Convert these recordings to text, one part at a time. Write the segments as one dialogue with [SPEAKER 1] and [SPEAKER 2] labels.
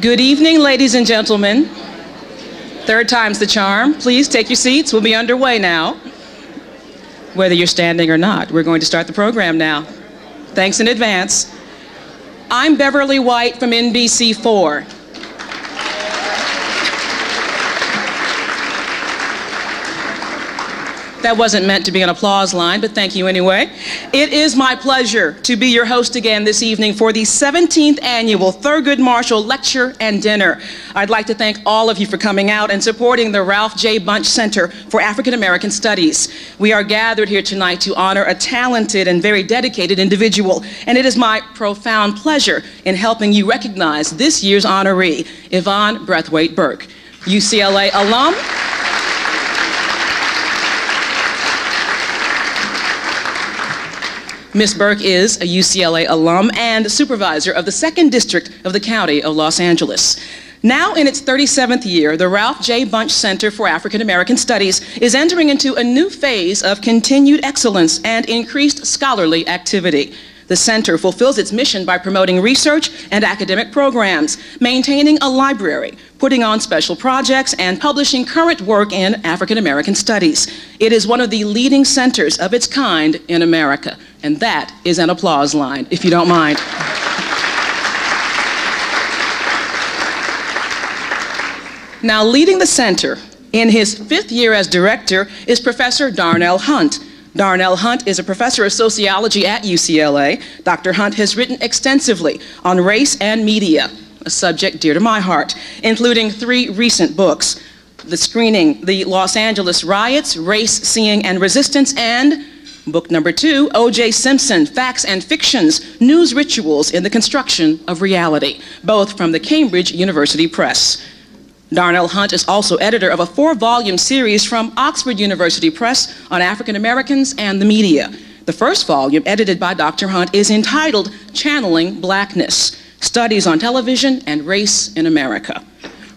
[SPEAKER 1] Good evening, ladies and gentlemen. Third time's the charm. Please take your seats. We'll be underway now. Whether you're standing or not, we're going to start the program now. Thanks in advance. I'm Beverly White from NBC4. That wasn't meant to be an applause line, but thank you anyway. It is my pleasure to be your host again this evening for the 17th Annual Thurgood Marshall Lecture and Dinner. I'd like to thank all of you for coming out and supporting the Ralph Bunche Center for African American Studies. We are gathered here tonight to honor a talented and very dedicated individual, and it is my profound pleasure in helping you recognize this year's honoree, Yvonne Brathwaite Burke, UCLA alum, Ms. Burke is a UCLA alum and supervisor of the 2nd District of the County of Los Angeles. Now in its 37th year, the Ralph Bunche Center for African American Studies is entering into a new phase of continued excellence and increased scholarly activity. The center fulfills its mission by promoting research and academic programs, maintaining a library, putting on special projects, and publishing current work in African American studies. It is one of the leading centers of its kind in America, and that is an applause line, if you don't mind. Now, leading the center in his 5th year as director is Professor Darnell Hunt. Darnell Hunt is a professor of sociology at UCLA. Dr. Hunt has written extensively on race and media, a subject dear to my heart, including 3 recent books: The Screening, The Los Angeles Riots, Race, Seeing, and Resistance, and book number 2, O.J. Simpson, Facts and Fictions, News Rituals in the Construction of Reality, both from the Cambridge University Press. Darnell Hunt is also editor of a 4-volume series from Oxford University Press on African Americans and the Media. The first volume, edited by Dr. Hunt, is entitled Channeling Blackness: Studies on Television and Race in America.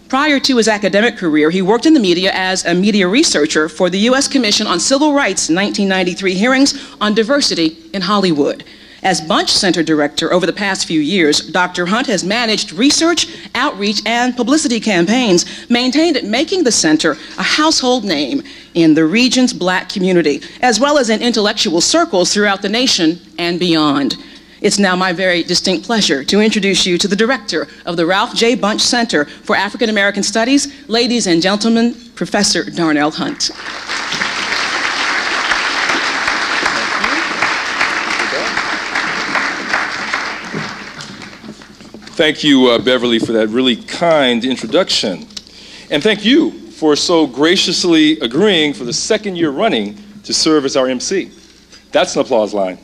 [SPEAKER 1] Prior to his academic career, he worked in the media as a media researcher for the U.S. Commission on Civil Rights' 1993 hearings on diversity in Hollywood. As Bunche Center Director over the past few years, Dr. Hunt has managed research, outreach, and publicity campaigns maintained at making the center a household name in the region's Black community, as well as in intellectual circles throughout the nation and beyond. It's now my very distinct pleasure to introduce you to the director of the Ralph Bunche Center for African American Studies, ladies and gentlemen, Professor Darnell Hunt.
[SPEAKER 2] Thank you, Beverly, for that really kind introduction. And thank you for so graciously agreeing for the 2nd year running to serve as our MC. That's an applause line.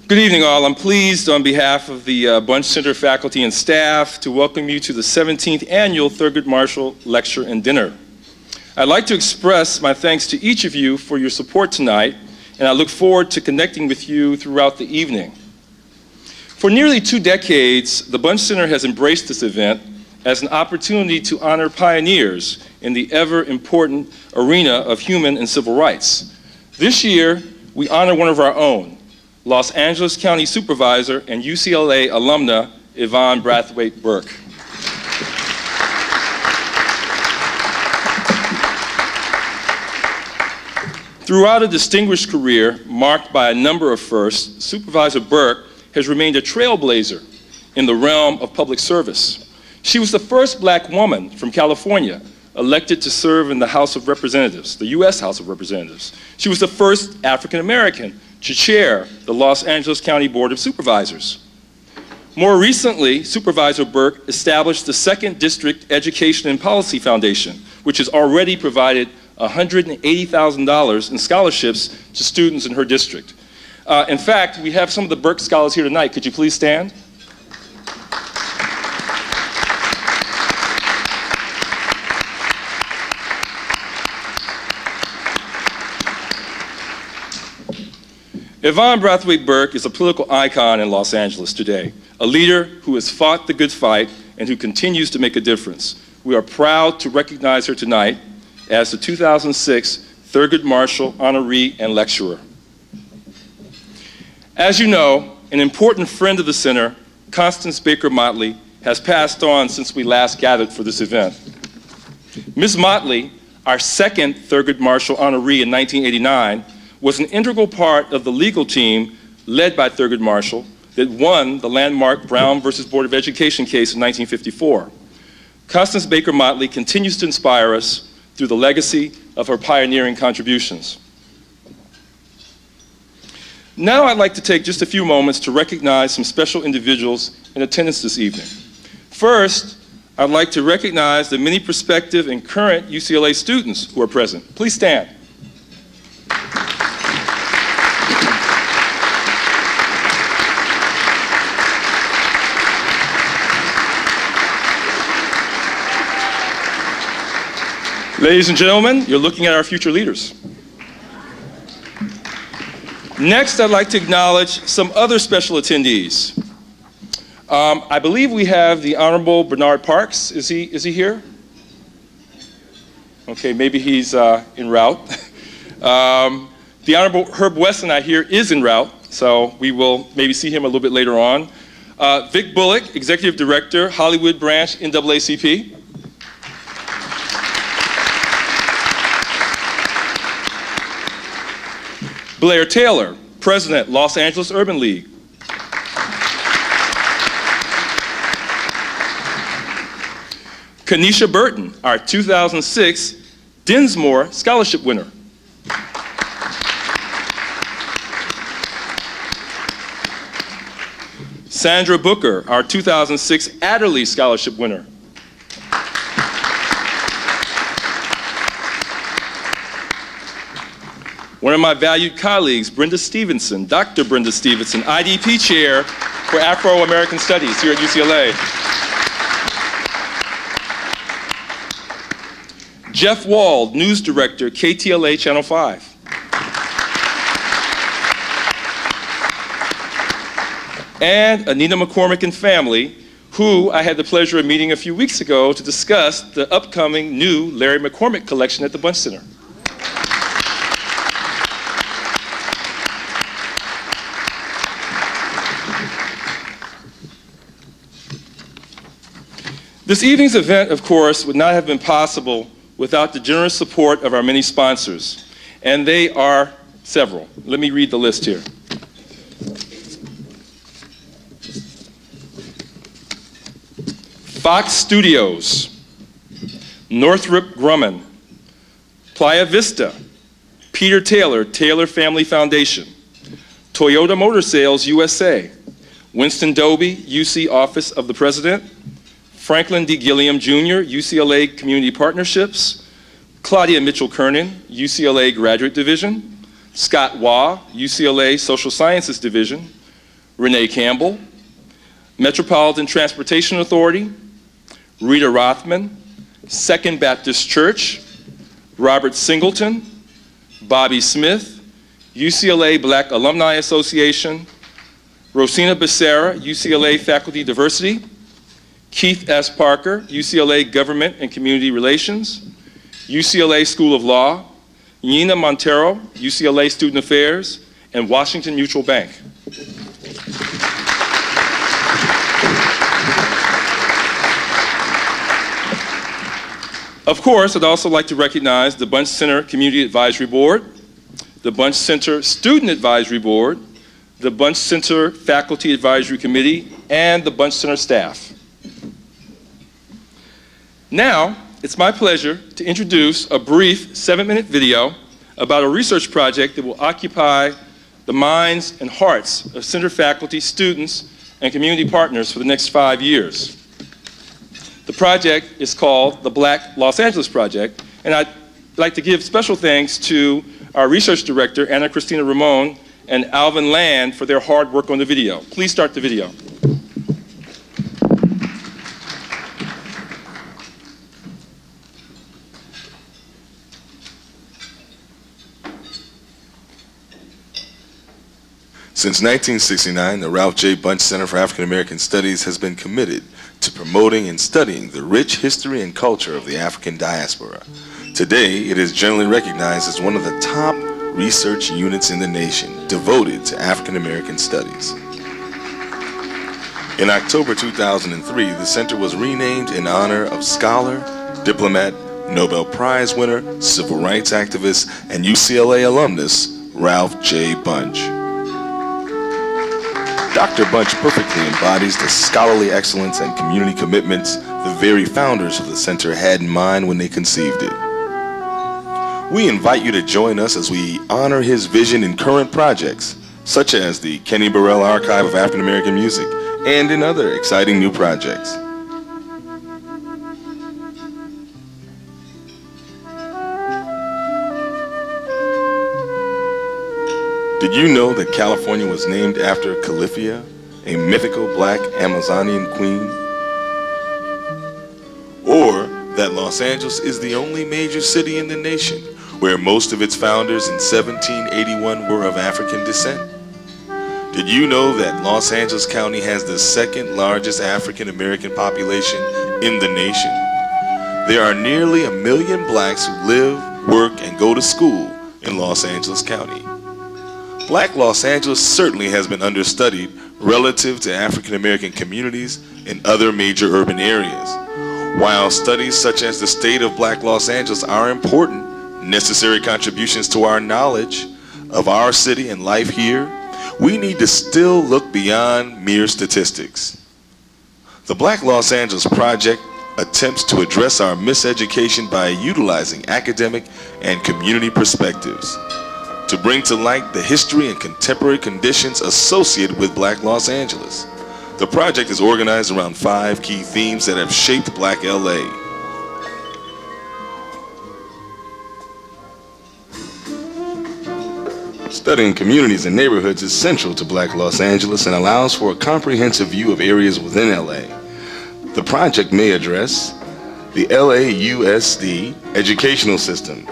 [SPEAKER 2] Good evening, all. I'm pleased on behalf of the Bunche Center faculty and staff to welcome you to the 17th Annual Thurgood Marshall Lecture and Dinner. I'd like to express my thanks to each of you for your support tonight, and I look forward to connecting with you throughout the evening. For nearly 2 decades, the Bunche Center has embraced this event as an opportunity to honor pioneers in the ever-important arena of human and civil rights. This year, we honor one of our own, Los Angeles County Supervisor and UCLA alumna, Yvonne Brathwaite Burke. Throughout a distinguished career marked by a number of firsts, Supervisor Burke has remained a trailblazer in the realm of public service. She was the first Black woman from California elected to serve in the House of Representatives, the U.S. House of Representatives. She was the first African American to chair the Los Angeles County Board of Supervisors. More recently, Supervisor Burke established the 2nd District Education and Policy Foundation, which has already provided $180,000 in scholarships to students in her district. In fact, we have some of the Burke scholars here tonight. Could you please stand? Yvonne Brathwaite Burke is a political icon in Los Angeles today, a leader who has fought the good fight and who continues to make a difference. We are proud to recognize her tonight as the 2006 Thurgood Marshall honoree and lecturer. As you know, an important friend of the center, Constance Baker Motley, has passed on since we last gathered for this event. Ms. Motley, our second Thurgood Marshall honoree in 1989, was an integral part of the legal team led by Thurgood Marshall that won the landmark Brown versus Board of Education case in 1954. Constance Baker Motley continues to inspire us through the legacy of her pioneering contributions. Now I'd like to take just a few moments to recognize some special individuals in attendance this evening. First, I'd like to recognize the many prospective and current UCLA students who are present. Please stand. Ladies and gentlemen, you're looking at our future leaders. Next, I'd like to acknowledge some other special attendees. I believe we have the Honorable Bernard Parks. Is he here? Okay, maybe he's en route. The Honorable Herb Weston, I hear, is en route, so we will maybe see him a little bit later on. Vic Bullock, Executive Director, Hollywood Branch, NAACP. Blair Taylor, President, Los Angeles Urban League. Kanisha Burton, our 2006 Dinsmore Scholarship winner. Sandra Booker, our 2006 Adderley Scholarship winner. One of my valued colleagues, Brenda Stevenson, Dr. Brenda Stevenson, IDP Chair for Afro-American Studies here at UCLA. Jeff Wald, News Director, KTLA Channel 5. And Anita McCormick and family, who I had the pleasure of meeting a few weeks ago to discuss the upcoming new Larry McCormick collection at the Bunche Center. This evening's event, of course, would not have been possible without the generous support of our many sponsors, and they are several. Let me read the list here. Fox Studios, Northrop Grumman, Playa Vista, Peter Taylor, Taylor Family Foundation, Toyota Motor Sales USA, Winston Dobie, UC Office of the President, Franklin D. Gilliam Jr., UCLA Community Partnerships, Claudia Mitchell-Kernan, UCLA Graduate Division, Scott Waugh, UCLA Social Sciences Division, Renee Campbell, Metropolitan Transportation Authority, Rita Rothman, Second Baptist Church, Robert Singleton, Bobby Smith, UCLA Black Alumni Association, Rosina Becerra, UCLA Faculty Diversity, Keith S. Parker, UCLA Government and Community Relations, UCLA School of Law, Nina Montero, UCLA Student Affairs, and Washington Mutual Bank. Of course, I'd also like to recognize the Bunche Center Community Advisory Board, the Bunche Center Student Advisory Board, the Bunche Center Faculty Advisory Committee, and the Bunche Center staff. Now, it's my pleasure to introduce a brief 7-minute video about a research project that will occupy the minds and hearts of center faculty, students, and community partners for the next 5 years. The project is called the Black Los Angeles Project, and I'd like to give special thanks to our research director, Anna Cristina Ramon, and Alvin Land for their hard work on the video. Please start the video.
[SPEAKER 3] Since 1969, the Ralph J. Bunche Center for African American Studies has been committed to promoting and studying the rich history and culture of the African diaspora. Today, it is generally recognized as one of the top research units in the nation devoted to African American studies. In October 2003, the center was renamed in honor of scholar, diplomat, Nobel Prize winner, civil rights activist, and UCLA alumnus Ralph J. Bunche. Dr. Bunche perfectly embodies the scholarly excellence and community commitments the very founders of the center had in mind when they conceived it. We invite you to join us as we honor his vision in current projects, such as the Kenny Burrell Archive of African American Music, and in other exciting new projects. Did you know that California was named after Califia, a mythical black Amazonian queen? Or that Los Angeles is the only major city in the nation where most of its founders in 1781 were of African descent? Did you know that Los Angeles County has the second largest African American population in the nation? There are nearly 1 million blacks who live, work, and go to school in Los Angeles County. Black Los Angeles certainly has been understudied relative to African American communities in other major urban areas. While studies such as the state of Black Los Angeles are important, necessary contributions to our knowledge of our city and life here, we need to still look beyond mere statistics. The Black Los Angeles Project attempts to address our miseducation by utilizing academic and community perspectives to bring to light the history and contemporary conditions associated with Black Los Angeles. The project is organized around 5 key themes that have shaped Black LA. Studying communities and neighborhoods is central to Black Los Angeles and allows for a comprehensive view of areas within LA. The project may address the LAUSD educational system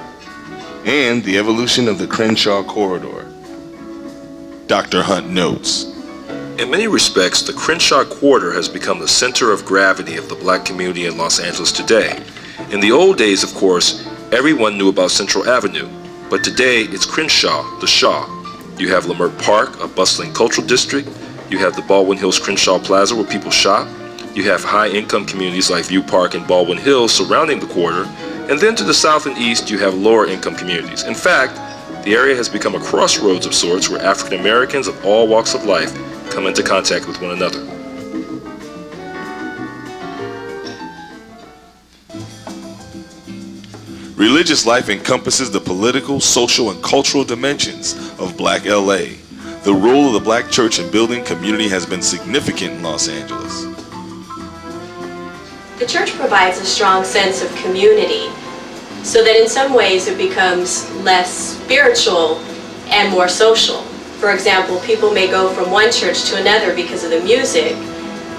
[SPEAKER 3] and the evolution of the Crenshaw Corridor. Dr. Hunt notes,
[SPEAKER 2] in many respects, the Crenshaw Quarter has become the center of gravity of the black community in Los Angeles today. In the old days, of course, everyone knew about Central Avenue, but today it's Crenshaw, the Shaw. You have Leimert Park, a bustling cultural district. You have the Baldwin Hills Crenshaw Plaza where people shop. You have high-income communities like View Park and Baldwin Hills surrounding the quarter. And then to the south and east, you have lower-income communities. In fact, the area has become a crossroads of sorts where African Americans of all walks of life come into contact with one another.
[SPEAKER 3] Religious life encompasses the political, social, and cultural dimensions of Black LA. The role of the Black church in building community has been significant in Los Angeles.
[SPEAKER 4] The church provides a strong sense of community, so that in some ways it becomes less spiritual and more social. For example, people may go from one church to another because of the music,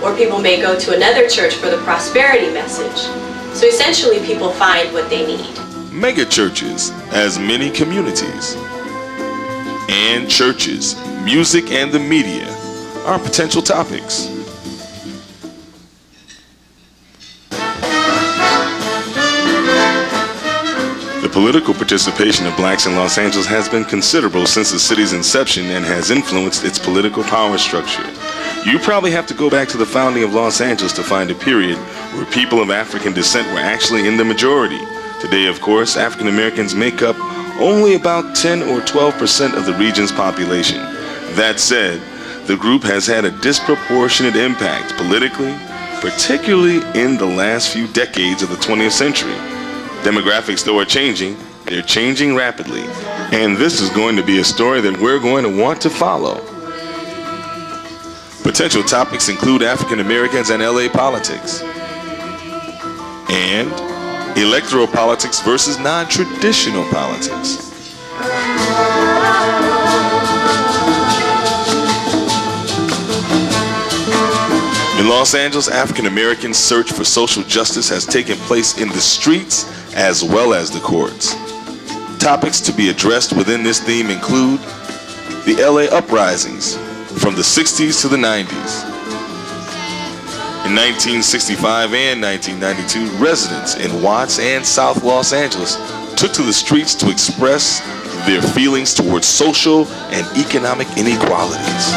[SPEAKER 4] or people may go to another church for the prosperity message. So essentially people find what they need.
[SPEAKER 3] Mega churches, as many communities, and churches, music, and the media are potential topics. The political participation of blacks in Los Angeles has been considerable since the city's inception and has influenced its political power structure. You probably have to go back to the founding of Los Angeles to find a period where people of African descent were actually in the majority. Today, of course, African Americans make up only about 10 or 12% of the region's population. That said, the group has had a disproportionate impact politically, particularly in the last few decades of the 20th century. Demographics, though, are changing. They're changing rapidly. And this is going to be a story that we're going to want to follow. Potential topics include African Americans and LA politics, and electoral politics versus non-traditional politics. In Los Angeles, African Americans' search for social justice has taken place in the streets as well as the courts. Topics to be addressed within this theme include the LA uprisings from the 60s to the 90s. In 1965 and 1992, residents in Watts and South Los Angeles took to the streets to express their feelings towards social and economic inequalities.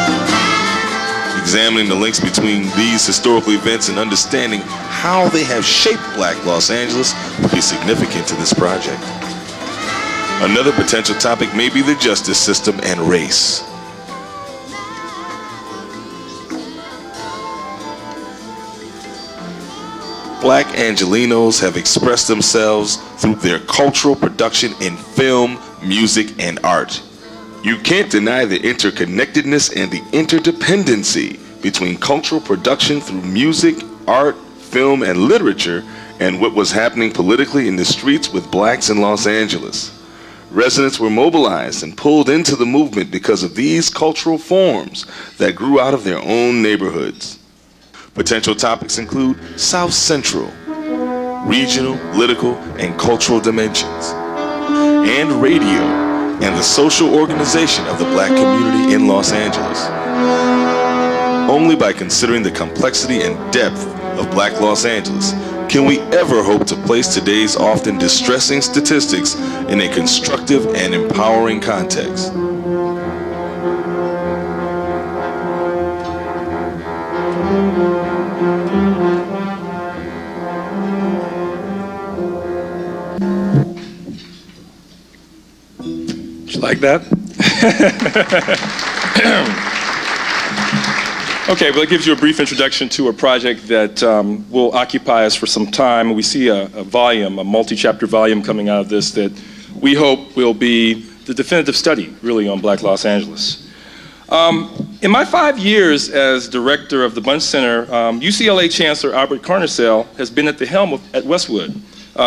[SPEAKER 3] Examining the links between these historical events and understanding how they have shaped Black Los Angeles will be significant to this project. Another potential topic may be the justice system and race. Black Angelenos have expressed themselves through their cultural production in film, music, and art. You can't deny the interconnectedness and the interdependency between cultural production through music, art, film, and literature and what was happening politically in the streets with blacks in Los Angeles. Residents were mobilized and pulled into the movement because of these cultural forms that grew out of their own neighborhoods. Potential topics include South Central, regional, political, and cultural dimensions, and radio, and the social organization of the Black community in Los Angeles. Only by considering the complexity and depth of Black Los Angeles can we ever hope to place today's often distressing statistics in a constructive and empowering context.
[SPEAKER 2] Did you like that? Okay, well, it gives you a brief introduction to a project that will occupy us for some time. We see a volume, a multi-chapter volume coming out of this that we hope will be the definitive study, really, on Black Los Angeles. In my 5 years as director of the Bunche Center, UCLA Chancellor Albert Carnesale has been at the helm at Westwood,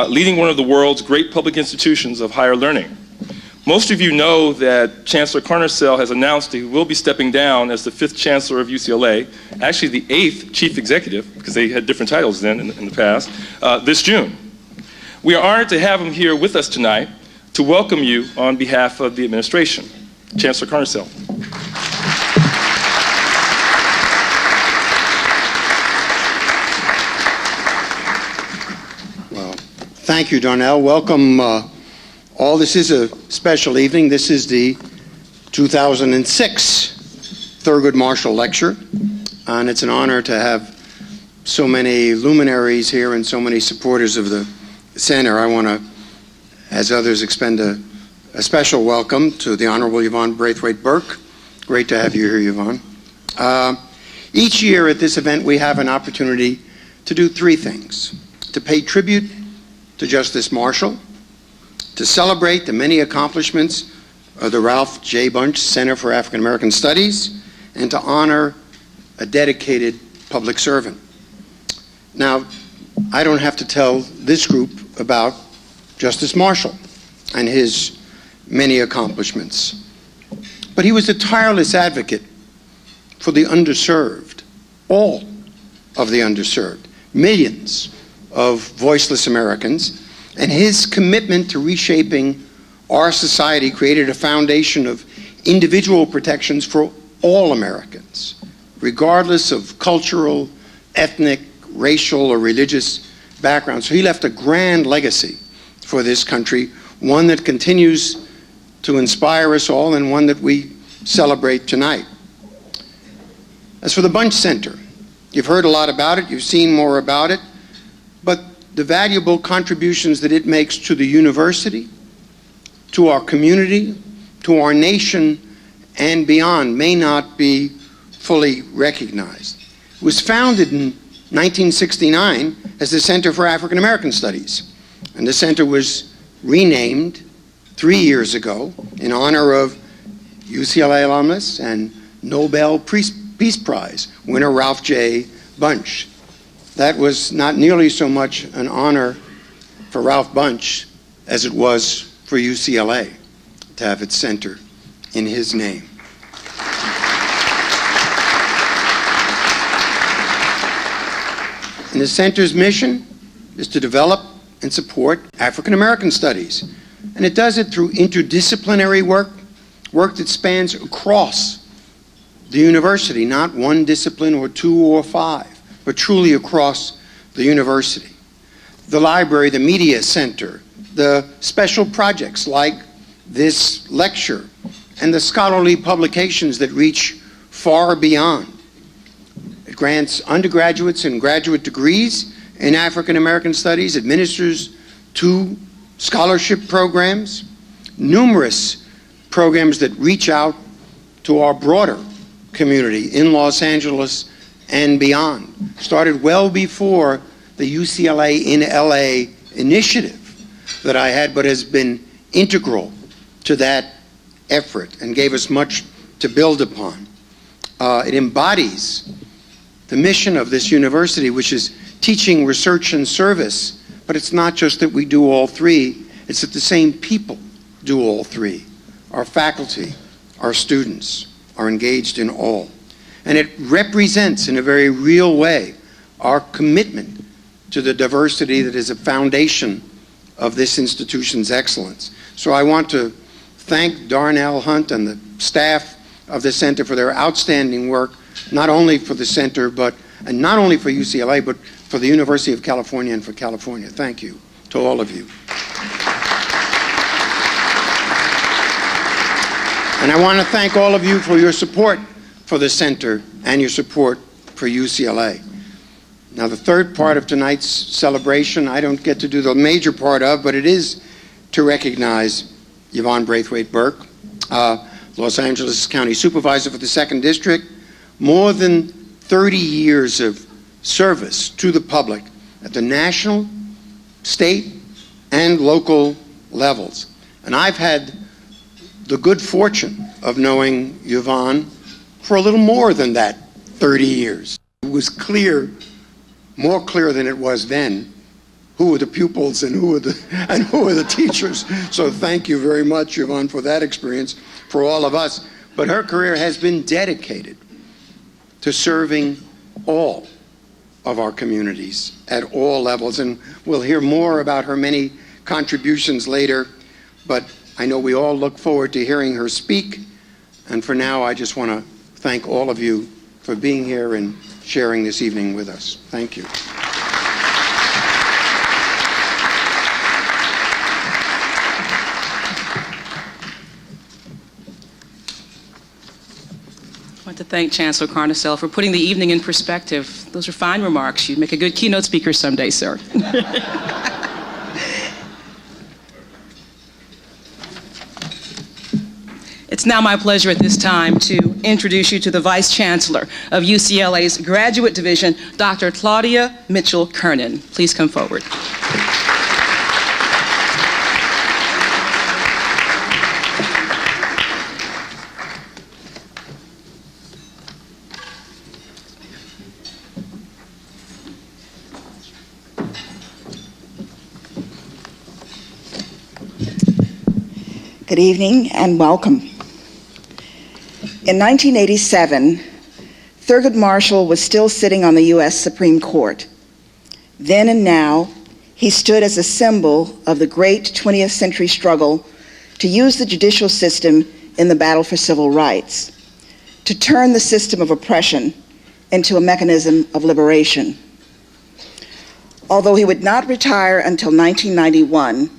[SPEAKER 2] leading one of the world's great public institutions of higher learning. Most of you know that Chancellor Carnesale has announced he will be stepping down as the 5th Chancellor of UCLA, actually the 8th Chief Executive, because they had different titles then in the past, this June. We are honored to have him here with us tonight to welcome you on behalf of the administration. Chancellor Carnesale.
[SPEAKER 5] Well, thank you, Darnell. Welcome all. This is a special evening. This is the 2006 Thurgood Marshall Lecture, and it's an honor to have so many luminaries here and so many supporters of the center. I want to, as others, extend a special welcome to the Honorable Yvonne Brathwaite Burke. Great to have you here, Yvonne. Each year at this event, we have an opportunity to do three things: to pay tribute to Justice Marshall, to celebrate the many accomplishments of the Ralph Bunche Center for African American Studies, and to honor a dedicated public servant. Now, I don't have to tell this group about Justice Marshall and his many accomplishments, but he was a tireless advocate for the underserved, all of the underserved, millions of voiceless Americans. And his commitment to reshaping our society created a foundation of individual protections for all Americans, regardless of cultural, ethnic, racial, or religious background. So he left a grand legacy for this country, one that continues to inspire us all and one that we celebrate tonight. As for the Bunche Center, you've heard a lot about it, you've seen more about it, but the valuable contributions that it makes to the university, to our community, to our nation, and beyond may not be fully recognized. It was founded in 1969 as the Center for African American Studies, and the center was renamed 3 years ago in honor of UCLA alumnus and Nobel Peace Prize winner Ralph Bunche. That was not nearly so much an honor for Ralph Bunche as it was for UCLA to have its center in his name. And the center's mission is to develop and support African American studies. And it does it through interdisciplinary work that spans across the university, not one discipline or two or five, but truly across the university. The library, the media center, the special projects like this lecture, and the scholarly publications that reach far beyond grants undergraduates and graduate degrees in African American Studies, administers 2 scholarship programs, numerous programs that reach out to our broader community in Los Angeles and beyond. Started well before the UCLA in LA initiative that I had, but has been integral to that effort and gave us much to build upon. It embodies the mission of this university, which is teaching, research, and service. But it's not just that we do all 3, it's that the same people do all 3. Our faculty, our students are engaged in all. And it represents, in a very real way, our commitment to the diversity that is a foundation of this institution's excellence. So I want to thank Darnell Hunt and the staff of the center for their outstanding work, not only for the center, and not only for UCLA, but for the University of California and for California. Thank you to all of you. And I want to thank all of you for your support for the center and your support for UCLA. Now, the third part of tonight's celebration, I don't get to do the major part of, but it is to recognize Yvonne Brathwaite Burke, Los Angeles County Supervisor for the 2nd District, more than 30 years of service to the public at the national, state, and local levels. And I've had the good fortune of knowing Yvonne for a little more than that 30 years. It was clear, more clear than it was then, who were the pupils and who were the teachers. So thank you very much, Yvonne, for that experience, for all of us. But her career has been dedicated to serving all of our communities at all levels. And we'll hear more about her many contributions later, but I know we all look forward to hearing her speak. And for now, I just want to thank all of you for being here and sharing this evening with us. Thank you.
[SPEAKER 1] I want to thank Chancellor Carnicel for putting the evening in perspective. Those are fine remarks. You'd make a good keynote speaker someday, sir. It's now my pleasure at this time to introduce you to the Vice Chancellor of UCLA's Graduate Division, Dr. Claudia Mitchell-Kernan. Please come forward.
[SPEAKER 6] Good evening and welcome. In 1987, Thurgood Marshall was still sitting on the U.S. Supreme Court. Then and now, he stood as a symbol of the great 20th century struggle to use the judicial system in the battle for civil rights, to turn the system of oppression into a mechanism of liberation. Although he would not retire until 1991,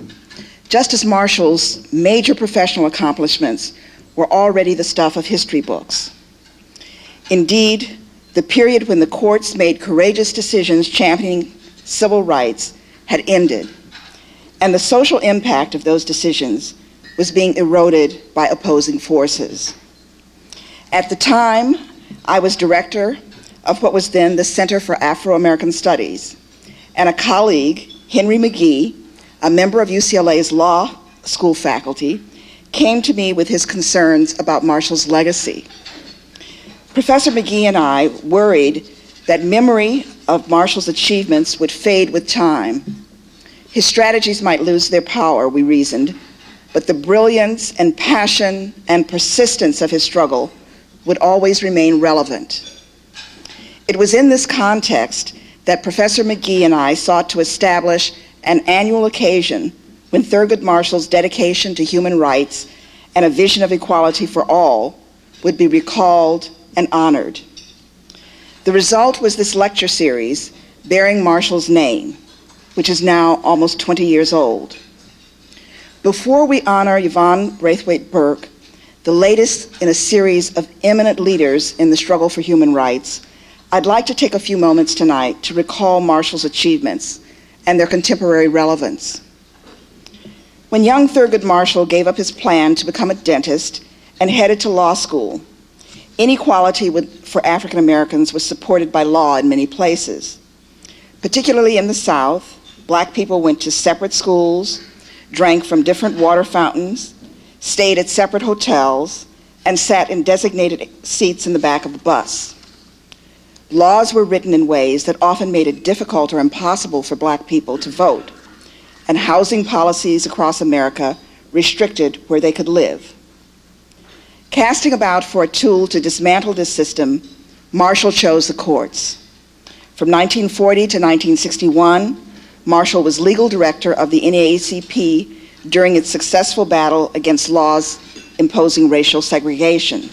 [SPEAKER 6] Justice Marshall's major professional accomplishments were already the stuff of history books. Indeed, the period when the courts made courageous decisions championing civil rights had ended, and the social impact of those decisions was being eroded by opposing forces. At the time, I was director of what was then the Center for Afro-American Studies, and a colleague, Henry McGee, a member of UCLA's law school faculty, came to me with his concerns about Marshall's legacy. Professor McGee and I worried that memory of Marshall's achievements would fade with time. His strategies might lose their power, we reasoned, but the brilliance and passion and persistence of his struggle would always remain relevant. It was in this context that Professor McGee and I sought to establish an annual occasion when Thurgood Marshall's dedication to human rights and a vision of equality for all would be recalled and honored. The result was this lecture series bearing Marshall's name, which is now almost 20 years old. Before we honor Yvonne Brathwaite Burke, the latest in a series of eminent leaders in the struggle for human rights, I'd like to take a few moments tonight to recall Marshall's achievements and their contemporary relevance. When young Thurgood Marshall gave up his plan to become a dentist and headed to law school, inequality for African Americans was supported by law in many places. Particularly in the South, Black people went to separate schools, drank from different water fountains, stayed at separate hotels, and sat in designated seats in the back of the bus. Laws were written in ways that often made it difficult or impossible for Black people to vote, and housing policies across America restricted where they could live. Casting about for a tool to dismantle this system, Marshall chose the courts. From 1940 to 1961, Marshall was legal director of the NAACP during its successful battle against laws imposing racial segregation.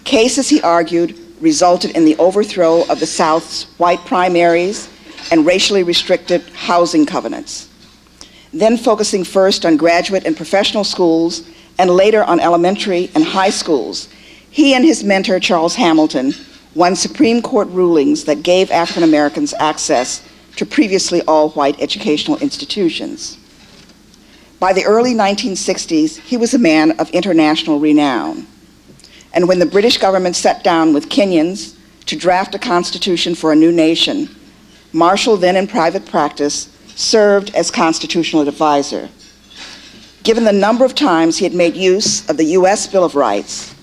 [SPEAKER 6] Cases, he argued, resulted in the overthrow of the South's white primaries and racially restricted housing covenants. Then focusing first on graduate and professional schools and later on elementary and high schools, he and his mentor, Charles Hamilton, won Supreme Court rulings that gave African Americans access to previously all-white educational institutions. By the early 1960s, he was a man of international renown. And when the British government sat down with Kenyans to draft a constitution for a new nation, Marshall, then in private practice, served as constitutional advisor. Given the number of times he had made use of the U.S. Bill of Rights,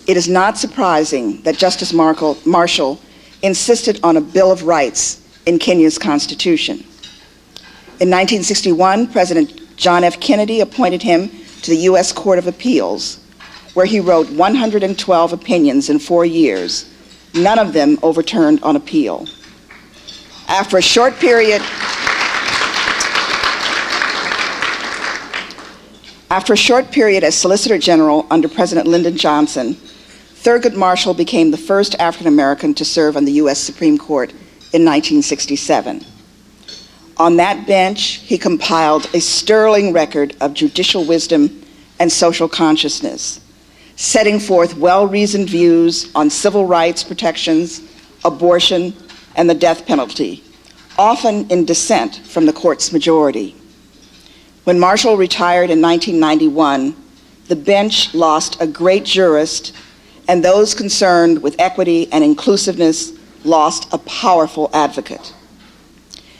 [SPEAKER 6] it is not surprising that Justice Marshall insisted on a Bill of Rights in Kenya's constitution. In 1961, President John F. Kennedy appointed him to the U.S. Court of Appeals, where he wrote 112 opinions in 4 years, none of them overturned on appeal. After a short period as Solicitor General under President Lyndon Johnson, Thurgood Marshall became the first African American to serve on the U.S. Supreme Court in 1967. On that bench, he compiled a sterling record of judicial wisdom and social consciousness, setting forth well-reasoned views on civil rights protections, abortion, and the death penalty, often in dissent from the court's majority. When Marshall retired in 1991, the bench lost a great jurist, and those concerned with equity and inclusiveness lost a powerful advocate.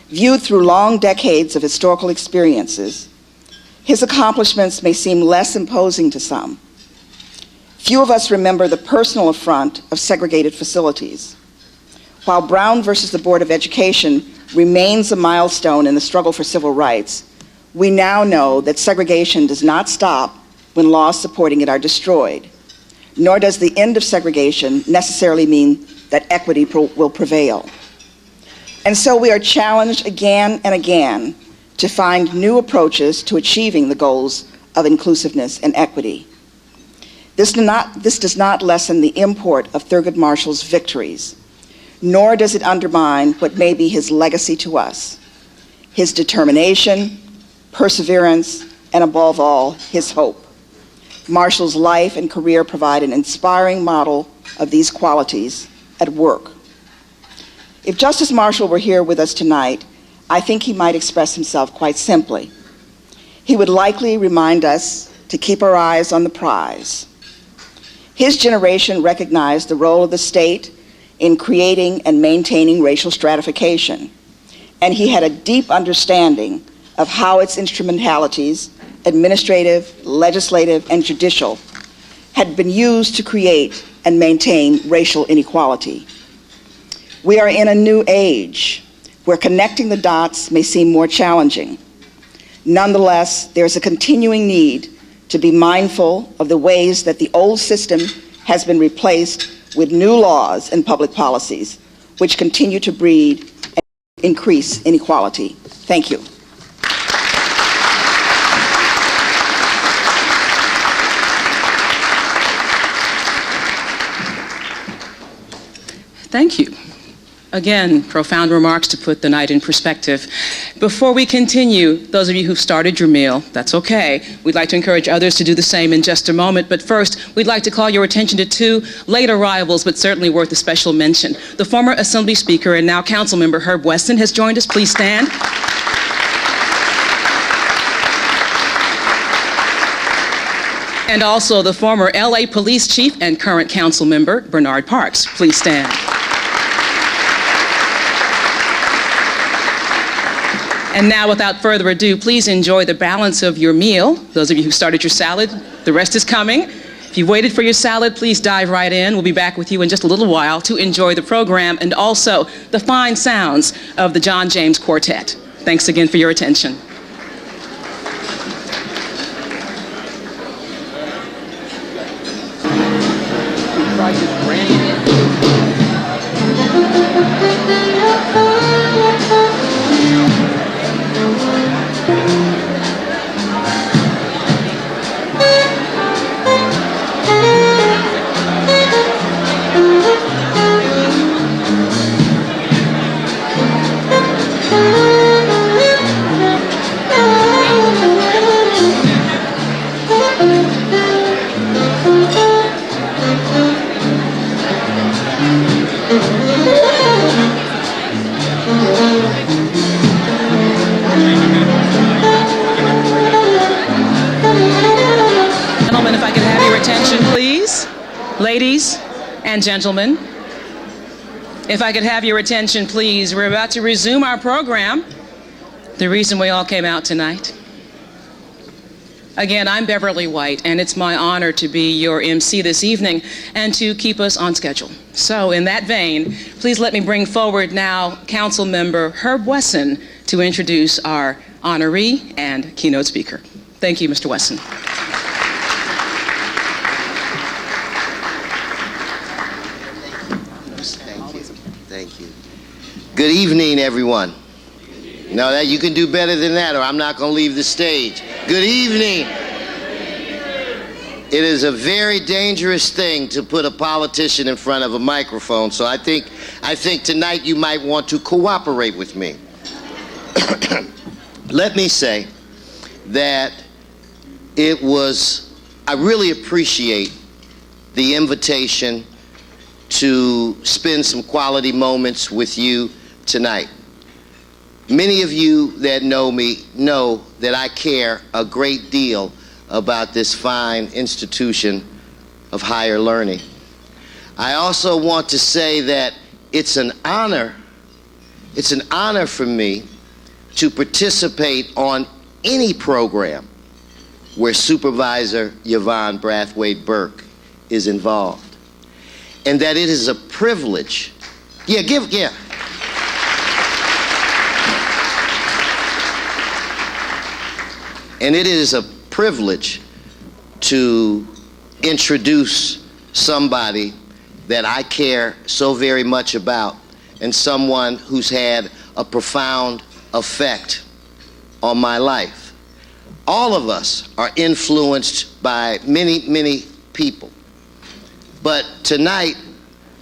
[SPEAKER 6] Viewed through long decades of historical experiences, his accomplishments may seem less imposing to some. Few of us remember the personal affront of segregated facilities. While Brown versus the Board of Education remains a milestone in the struggle for civil rights, we now know that segregation does not stop when laws supporting it are destroyed, nor does the end of segregation necessarily mean that equity will prevail. And so we are challenged again and again to find new approaches to achieving the goals of inclusiveness and equity. This does not lessen the import of Thurgood Marshall's victories, nor does it undermine what may be his legacy to us: his determination, perseverance, and above all, his hope. Marshall's life and career provide an inspiring model of these qualities at work. If Justice Marshall were here with us tonight, I think he might express himself quite simply. He would likely remind us to keep our eyes on the prize. His generation recognized the role of the state in creating and maintaining racial stratification, and he had a deep understanding of how its instrumentalities, administrative, legislative, and judicial, had been used to create and maintain racial inequality. We are in a new age where connecting the dots may seem more challenging. Nonetheless, there's a continuing need to be mindful of the ways that the old system has been replaced with new laws and public policies, which continue to breed and increase inequality. Thank you.
[SPEAKER 1] Thank you. Again, profound remarks to put the night in perspective. Before we continue, those of you who've started your meal, that's okay. We'd like to encourage others to do the same in just a moment, but first, we'd like to call your attention to two late arrivals, but certainly worth a special mention. The former Assembly Speaker and now Council Member Herb Wesson has joined us. Please stand. And also the former LA Police Chief and current Council Member Bernard Parks. Please stand. And now, without further ado, please enjoy the balance of your meal. Those of you who started your salad, the rest is coming. If you've waited for your salad, please dive right in. We'll be back with you in just a little while to enjoy the program and also the fine sounds of the John James Quartet. Thanks again for your attention. Gentlemen, if I could have your attention, please. Ladies and gentlemen, if I could have your attention, please. We're about to resume our program. The reason we all came out tonight. Again, I'm Beverly White, and it's my honor to be your MC this evening and to keep us on schedule. So in that vein, please let me bring forward now Council Member Herb Wesson to introduce our honoree and keynote speaker. Thank you, Mr. Wesson.
[SPEAKER 7] Thank you. Good evening, everyone. No, that you can do better than that, or I'm not going to leave the stage. Good evening. It is a very dangerous thing to put a politician in front of a microphone, so I think tonight you might want to cooperate with me. Let me say that I really appreciate the invitation to spend some quality moments with you tonight. Many of you that know me know that I care a great deal about this fine institution of higher learning. I also want to say that it's an honor for me to participate on any program where Supervisor Yvonne Brathwaite Burke is involved. And that it is a privilege. And it is a privilege to introduce somebody that I care so very much about and someone who's had a profound effect on my life. All of us are influenced by many, many people. But tonight,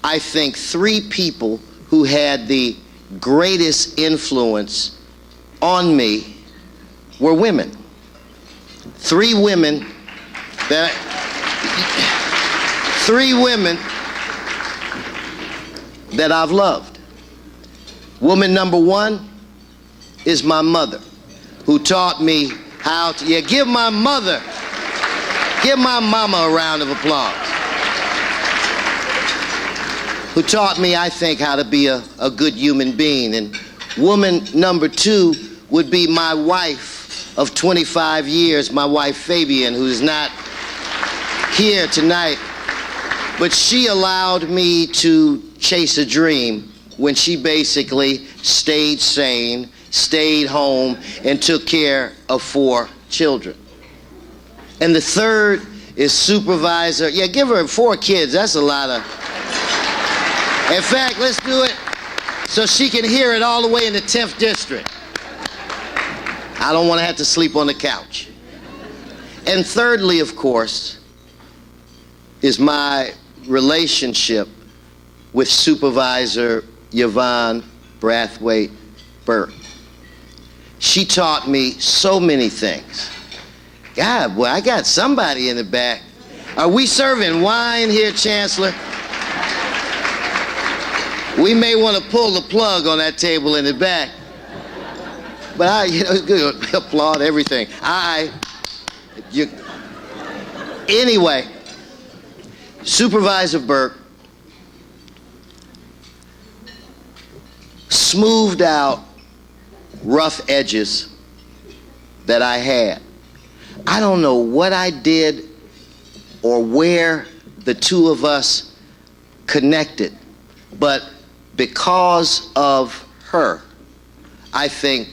[SPEAKER 7] I think three people who had the greatest influence on me were women. Three women that I've loved. Woman number one is my mother, who taught me how to, give my mama a round of applause. Who taught me, I think, how to be a good human being. And woman number two would be my wife of 25 years, my wife Fabian, who's not here tonight. But she allowed me to chase a dream when she basically stayed sane, stayed home, and took care of 4 children. And the third is Supervisor, give her 4 kids, that's a lot of... In fact, let's do it so she can hear it all the way in the 10th district. I don't want to have to sleep on the couch. And thirdly, of course, is my relationship with Supervisor Yvonne Brathwaite Burke. she taught me so many things. God, well, I got somebody in the back. Are we serving wine here, Chancellor? We may want to pull the plug on that table in the back. But it's good. Applaud everything. Anyway, Supervisor Burke smoothed out rough edges that I had. I don't know what I did or where the two of us connected, but because of her, I think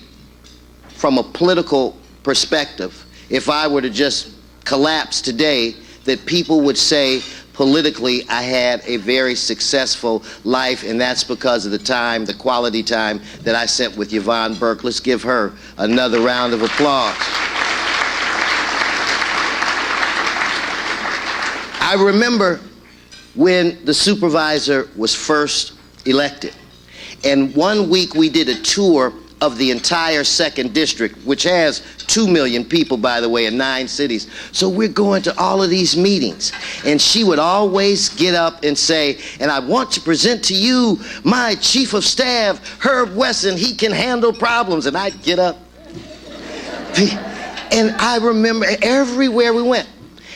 [SPEAKER 7] from a political perspective, if I were to just collapse today, that people would say politically I had a very successful life, and that's because of the time, the quality time that I spent with Yvonne Burke. Let's give her another round of applause. I remember when the supervisor was first elected, and one week we did a tour of the entire 2nd District, which has 2 million people, by the way, in 9 cities. So we're going to all of these meetings, and she would always get up and say, and I want to present to you my Chief of Staff, Herb Wesson. He can handle problems. And I'd get up. And I remember everywhere we went.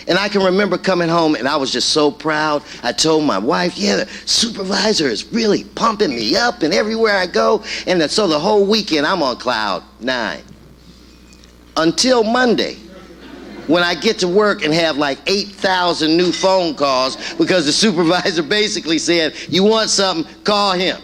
[SPEAKER 7] And I can remember coming home, and I was just so proud. I told my wife, yeah, the supervisor is really pumping me up, and everywhere I go. And so the whole weekend, I'm on cloud 9. Until Monday, when I get to work and have like 8,000 new phone calls because the supervisor basically said, you want something, call him.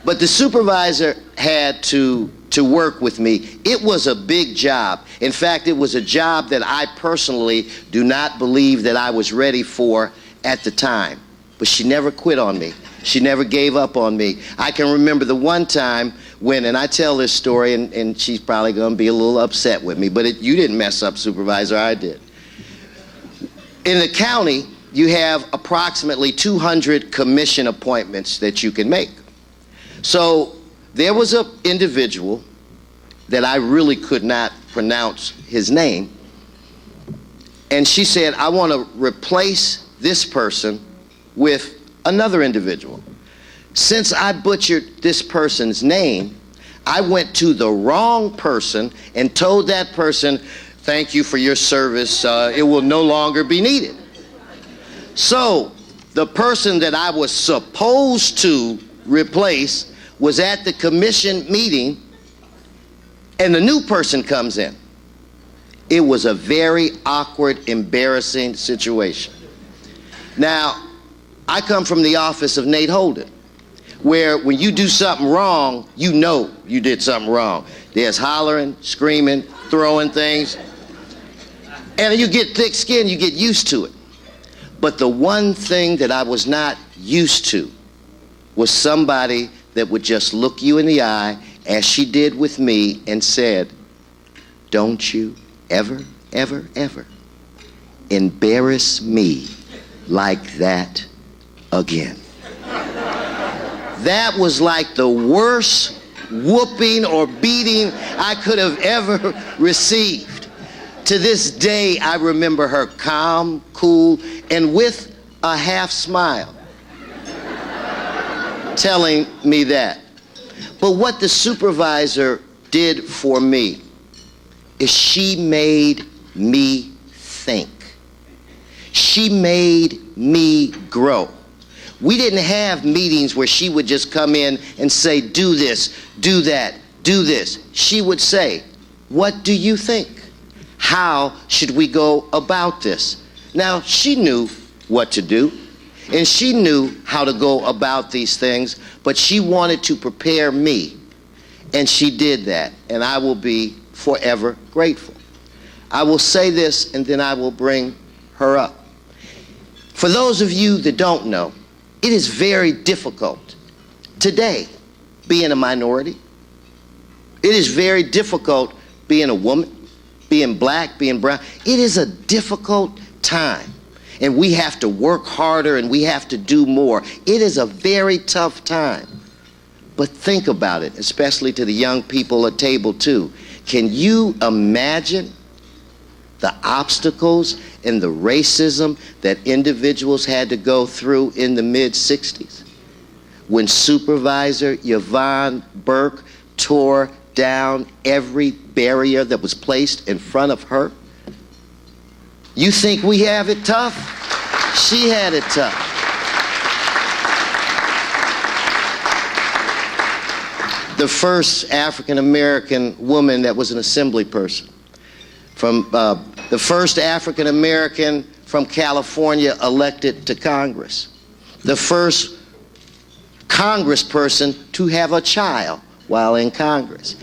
[SPEAKER 7] But the supervisor had to work with me. It was a big job. In fact, it was a job that I personally do not believe that I was ready for at the time. But she never quit on me. She never gave up on me. I can remember the one time when, and I tell this story, and she's probably going to be a little upset with me, but you didn't mess up, Supervisor, I did. In the county, you have approximately 200 commission appointments that you can make. So there was an individual that I really could not pronounce his name, and she said, I want to replace this person with another individual. Since I butchered this person's name, I went to the wrong person and told that person, thank you for your service, it will no longer be needed. So the person that I was supposed to replace was at the commission meeting, and the new person comes in. It was a very awkward, embarrassing situation. Now, I come from the office of Nate Holden, where when you do something wrong, you know you did something wrong. There's hollering, screaming, throwing things, and you get thick skin, you get used to it. But the one thing that I was not used to was somebody that would just look you in the eye, as she did with me, and said, don't you ever, ever, ever embarrass me like that again. That was like the worst whooping or beating I could have ever received. To this day, I remember her calm, cool, and with a half smile telling me that. But what the supervisor did for me is she made me think. She made me grow. We didn't have meetings where she would just come in and say, do this, do that, do this. She would say, what do you think? How should we go about this? Now, she knew what to do, and she knew how to go about these things, but she wanted to prepare me, and she did that, and I will be forever grateful. I will say this, and then I will bring her up. For those of you that don't know, it is very difficult today being a minority. It is very difficult being a woman, being black, being brown. It is a difficult time, and we have to work harder and we have to do more. It is a very tough time. But think about it, especially to the young people at table 2. Can you imagine the obstacles and the racism that individuals had to go through in the mid-60s when Supervisor Yvonne Burke tore down every barrier that was placed in front of her? You think we have it tough? She had it tough. The first African-American woman that was an assembly person, from the first African-American from California elected to Congress, the first congressperson to have a child while in Congress.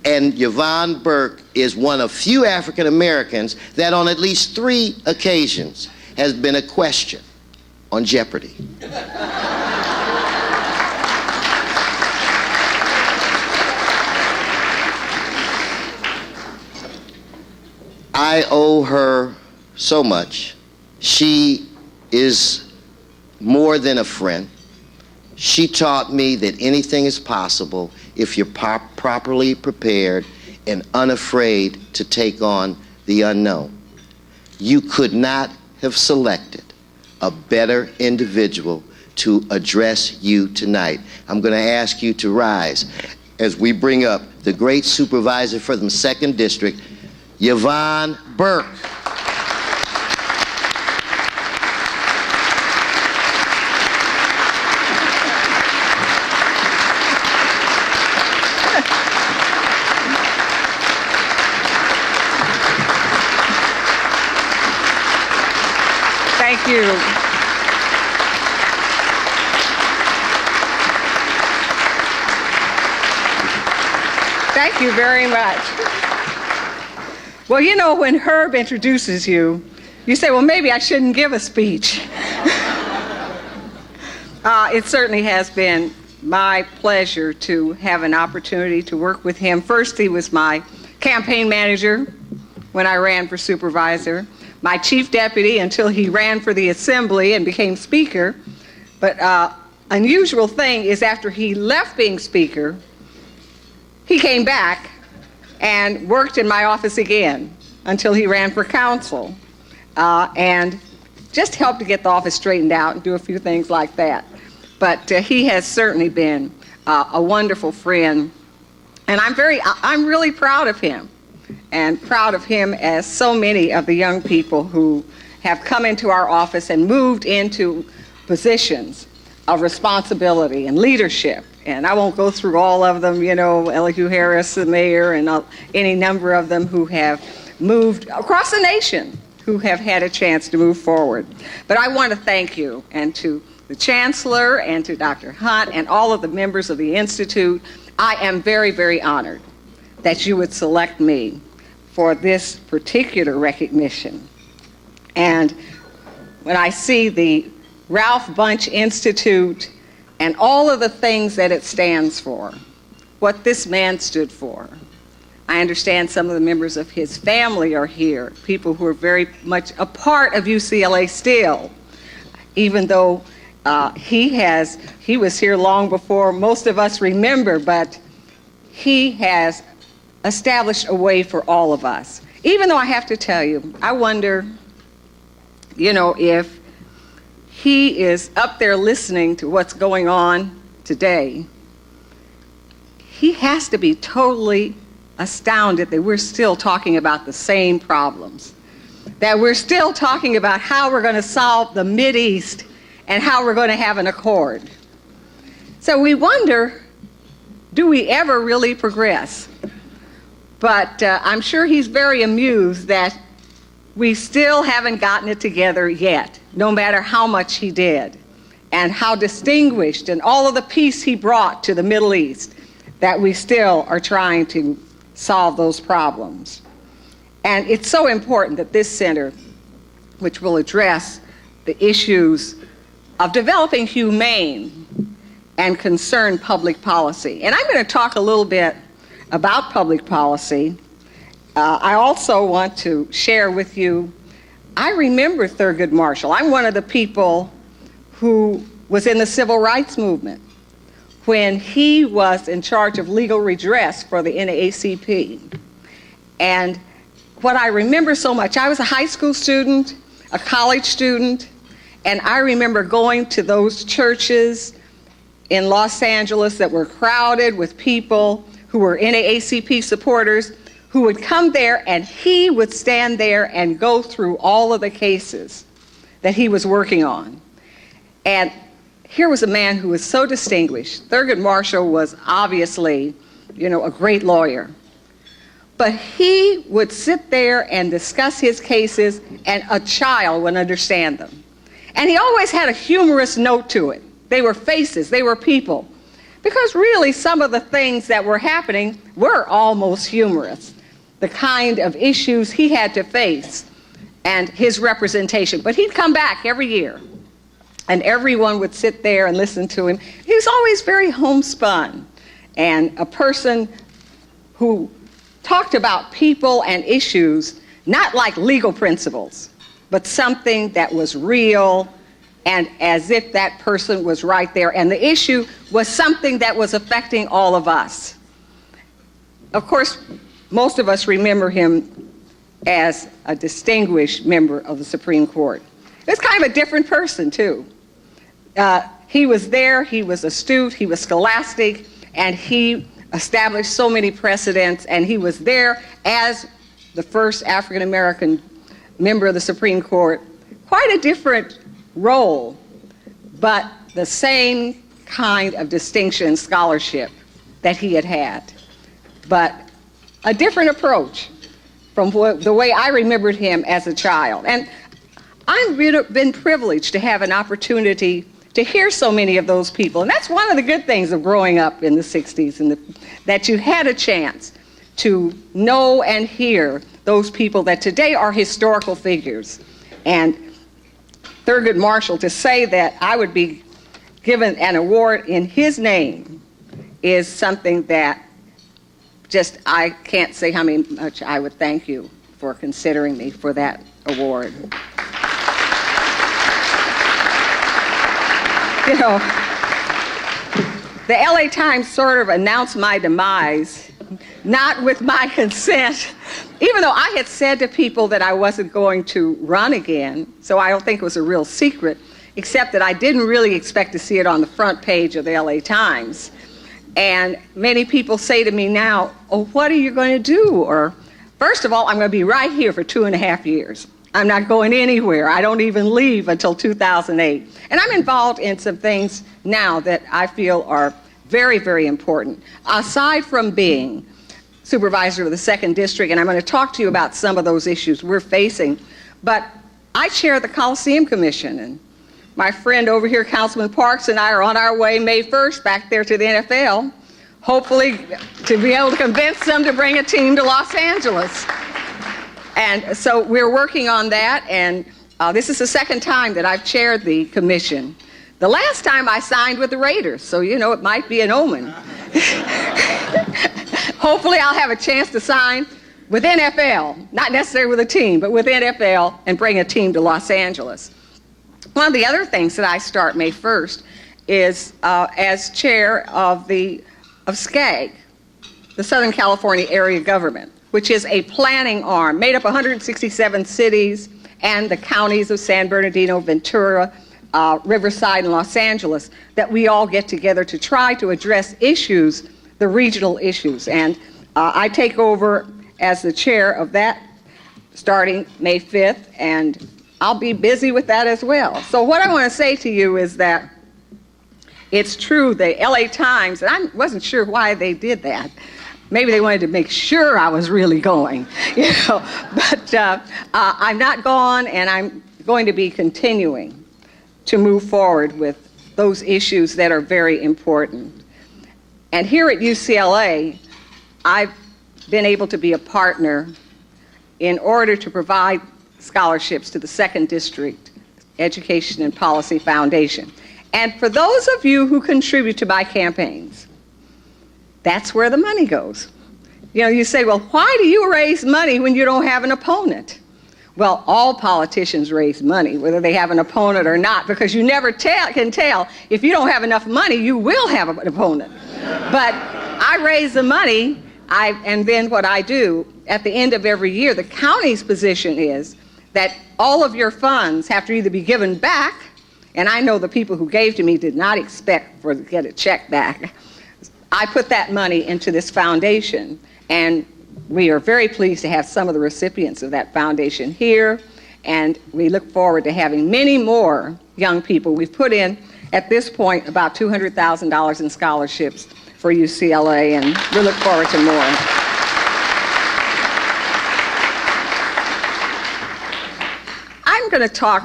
[SPEAKER 7] And Yvonne Burke is one of few African-Americans that on at least 3 occasions has been a question on Jeopardy. I owe her so much. She is more than a friend. She taught me that anything is possible if you're properly prepared and unafraid to take on the unknown. You could not have selected a better individual to address you tonight. I'm going to ask you to rise as we bring up the great supervisor for the 2nd District, Yvonne Burke.
[SPEAKER 8] Thank you. Thank you very much. Well, you know, when Herb introduces you, you say, well, maybe I shouldn't give a speech. It certainly has been my pleasure to have an opportunity to work with him. First, he was my campaign manager when I ran for supervisor, my chief deputy until he ran for the assembly and became speaker. But unusual thing is after he left being speaker, he came back and worked in my office again until he ran for council and just helped to get the office straightened out and do a few things like that. But he has certainly been a wonderful friend, and I'm really proud of him, and proud of him as so many of the young people who have come into our office and moved into positions of responsibility and leadership. And I won't go through all of them, you know, Elihu Harris, the mayor, and any number of them who have moved across the nation, who have had a chance to move forward. But I want to thank you, and to the Chancellor, and to Dr. Hunt, and all of the members of the Institute. I am very, very honored that you would select me for this particular recognition. And when I see the Ralph Bunche Institute and all of the things that it stands for, what this man stood for. I understand some of the members of his family are here, people who are very much a part of UCLA still, even though he was here long before most of us remember, but he has established a way for all of us. Even though I have to tell you, I wonder, you know, if he is up there listening to what's going on today, he has to be totally astounded that we're still talking about the same problems, that we're still talking about how we're going to solve the Mideast and how we're going to have an accord. So we wonder, do we ever really progress? But I'm sure he's very amused that we still haven't gotten it together yet, no matter how much he did, and how distinguished and all of the peace he brought to the Middle East, that we still are trying to solve those problems. And it's so important that this center, which will address the issues of developing humane and concerned public policy. And I'm going to talk a little bit about public policy. I also want to share with you, I remember Thurgood Marshall. I'm one of the people who was in the civil rights movement, when he was in charge of legal redress for the NAACP. And what I remember so much, I was a high school student, a college student, and I remember going to those churches in Los Angeles that were crowded with people who were NAACP supporters, who would come there and he would stand there and go through all of the cases that he was working on. And here was a man who was so distinguished. Thurgood Marshall was obviously, a great lawyer. But he would sit there and discuss his cases, and a child would understand them. And he always had a humorous note to it. They were faces, they were people. Because really, some of the things that were happening were almost humorous. The kind of issues he had to face and his representation. But he'd come back every year, and everyone would sit there and listen to him. He was always very homespun, and a person who talked about people and issues, not like legal principles, but something that was real, and as if that person was right there, and the issue was something that was affecting all of us. Of course, most of us remember him as a distinguished member of the Supreme Court. It's kind of a different person, too. He was there, he was astute, he was scholastic, and he established so many precedents, and he was there as the first African-American member of the Supreme Court. Quite a different role, but the same kind of distinction and scholarship that he had had. But a different approach from the way I remembered him as a child. And I've been privileged to have an opportunity to hear so many of those people. And that's one of the good things of growing up in the 60s, and that you had a chance to know and hear those people that today are historical figures. And Thurgood Marshall, to say that I would be given an award in his name is something that just, I can't say how much I would thank you for considering me for that award. The LA Times sort of announced my demise, not with my consent, even though I had said to people that I wasn't going to run again, so I don't think it was a real secret, except that I didn't really expect to see it on the front page of the LA Times. And many people say to me now, oh, what are you going to do? Or, first of all, I'm going to be right here for 2.5 years. I'm not going anywhere. I don't even leave until 2008. And I'm involved in some things now that I feel are very, very important. Aside from being supervisor of the 2nd District, and I'm going to talk to you about some of those issues we're facing, but I chair the Coliseum Commission, and my friend over here, Councilman Parks, and I are on our way May 1st back there to the NFL, hopefully to be able to convince them to bring a team to Los Angeles. And so we're working on that, and this is the 2nd time that I've chaired the commission. The last time I signed with the Raiders, so it might be an omen. Hopefully I'll have a chance to sign with NFL, not necessarily with a team, but with NFL, and bring a team to Los Angeles. One of the other things that I start May 1st is as chair of SCAG, the Southern California Area Government, which is a planning arm made up of 167 cities and the counties of San Bernardino, Ventura, Riverside, and Los Angeles, that we all get together to try to address issues, the regional issues. And I take over as the chair of that starting May 5th, and I'll be busy with that as well. So what I want to say to you is that it's true, the LA Times, and I wasn't sure why they did that. Maybe they wanted to make sure I was really going, but I'm not gone, and I'm going to be continuing to move forward with those issues that are very important. And here at UCLA, I've been able to be a partner in order to provide scholarships to the 2nd District Education and Policy Foundation. And for those of you who contribute to my campaigns, that's where the money goes. You say, well, why do you raise money when you don't have an opponent? Well, all politicians raise money, whether they have an opponent or not, because you never can tell. If you don't have enough money, you will have an opponent. But I raise the money, and then what I do, at the end of every year, the county's position is that all of your funds have to either be given back, and I know the people who gave to me did not expect to get a check back. I put that money into this foundation, and we are very pleased to have some of the recipients of that foundation here, and we look forward to having many more young people. We've put in, at this point, about $200,000 in scholarships for UCLA, and we look forward to more. I'm going to talk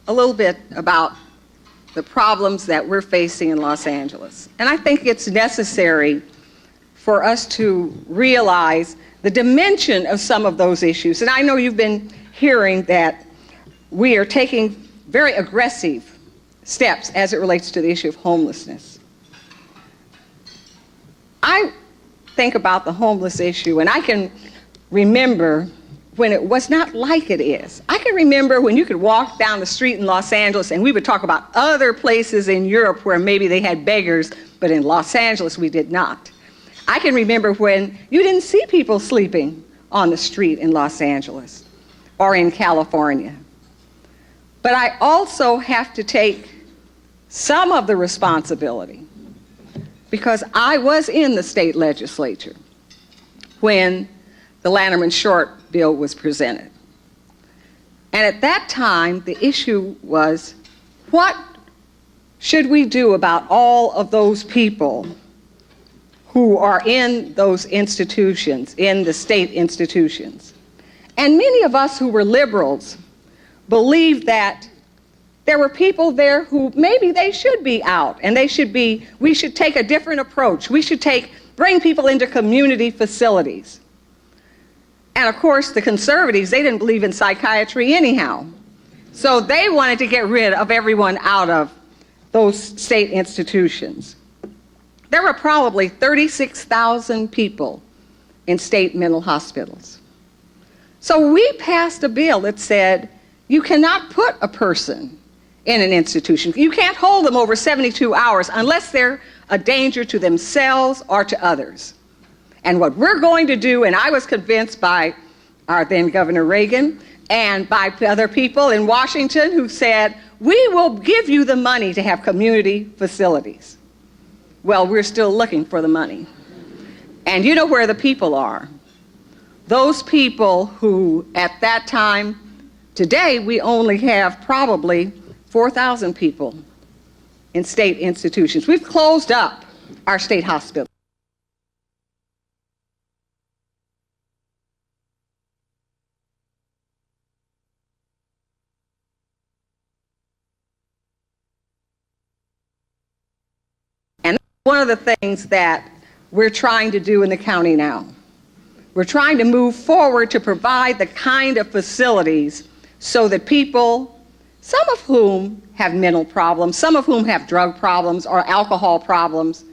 [SPEAKER 8] a little bit about the problems that we're facing in Los Angeles. And I think it's necessary for us to realize the dimension of some of those issues. And I know you've been hearing that we are taking very aggressive steps as it relates to the issue of homelessness. I think about the homeless issue, and I can remember when it was not like it is. I can remember when you could walk down the street in Los Angeles and we would talk about other places in Europe where maybe they had beggars, but in Los Angeles we did not. I can remember when you didn't see people sleeping on the street in Los Angeles or in California. But I also have to take some of the responsibility, because I was in the state legislature when the Lanterman Short bill was presented. And at that time, the issue was, what should we do about all of those people who are in those institutions, in the state institutions? And many of us who were liberals believed that there were people there who maybe they should be out, and we should take a different approach. We should bring people into community facilities. And of course, the conservatives, they didn't believe in psychiatry anyhow. So they wanted to get rid of everyone out of those state institutions. There were probably 36,000 people in state mental hospitals. So we passed a bill that said you cannot put a person in an institution. You can't hold them over 72 hours unless they're a danger to themselves or to others. And what we're going to do, and I was convinced by our then Governor Reagan and by other people in Washington who said, we will give you the money to have community facilities. Well, we're still looking for the money. And you know where the people are. Those people who, at that time, today we only have probably 4,000 people in state institutions. We've closed up our state hospitals. One of the things that we're trying to do in the county now, we're trying to move forward to provide the kind of facilities so that people, some of whom have mental problems, some of whom have drug problems or alcohol problems,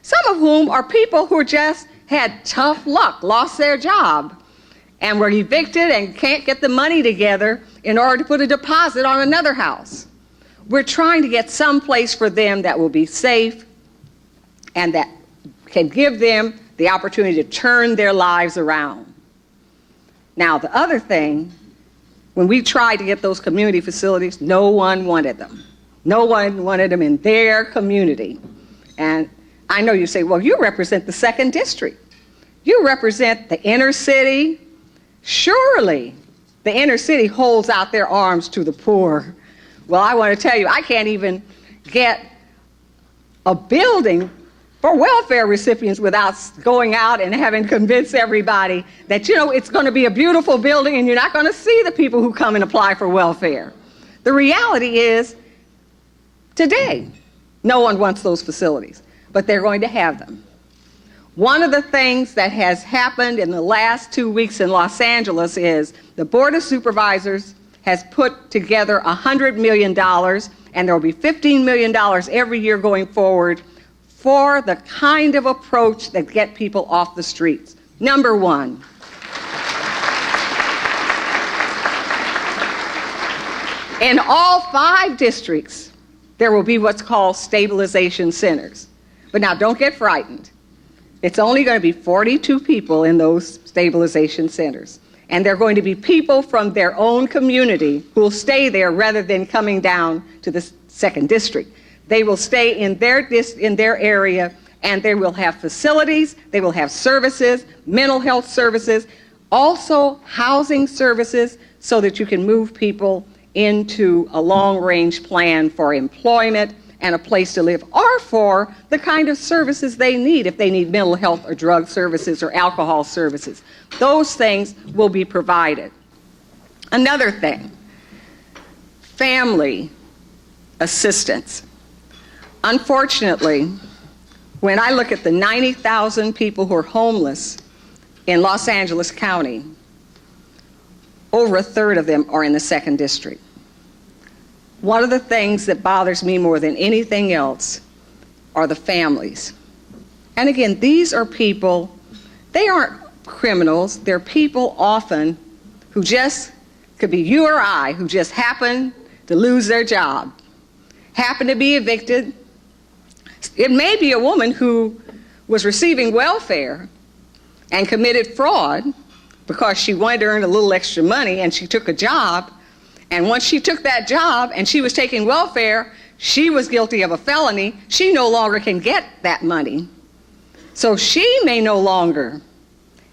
[SPEAKER 8] some of whom are people who just had tough luck, lost their job, and were evicted and can't get the money together in order to put a deposit on another house. We're trying to get some place for them that will be safe and that can give them the opportunity to turn their lives around. Now, the other thing, when we tried to get those community facilities, no one wanted them. No one wanted them in their community. And I know you say, well, you represent the 2nd District. You represent the inner city. Surely the inner city holds out their arms to the poor. Well, I want to tell you, I can't even get a building for welfare recipients without going out and having convinced everybody that, you know, it's going to be a beautiful building and you're not going to see the people who come and apply for welfare. The reality is, today, no one wants those facilities, but they're going to have them. One of the things that has happened in the last 2 weeks in Los Angeles is the Board of Supervisors has put together $100 million, and there will be $15 million every year going forward for the kind of approach that get people off the streets. Number one, In all 5 districts, there will be what's called stabilization centers. But now don't get frightened. It's only going to be 42 people in those stabilization centers. And they're going to be people from their own community who will stay there rather than coming down to the 2nd district. They will stay in their area, and they will have facilities, they will have services, mental health services, also housing services, so that you can move people into a long-range plan for employment and a place to live, or for the kind of services they need, if they need mental health or drug services or alcohol services. Those things will be provided. Another thing, family assistance. Unfortunately, when I look at the 90,000 people who are homeless in Los Angeles County, over a third of them are in the 2nd district. One of the things that bothers me more than anything else are the families. And again, these are people, they aren't criminals, they're people often who just, could be you or I, who just happen to lose their job, happen to be evicted. It may be a woman who was receiving welfare and committed fraud because she wanted to earn a little extra money, and she took a job. And once she took that job and she was taking welfare, she was guilty of a felony. She no longer can get that money. So she may no longer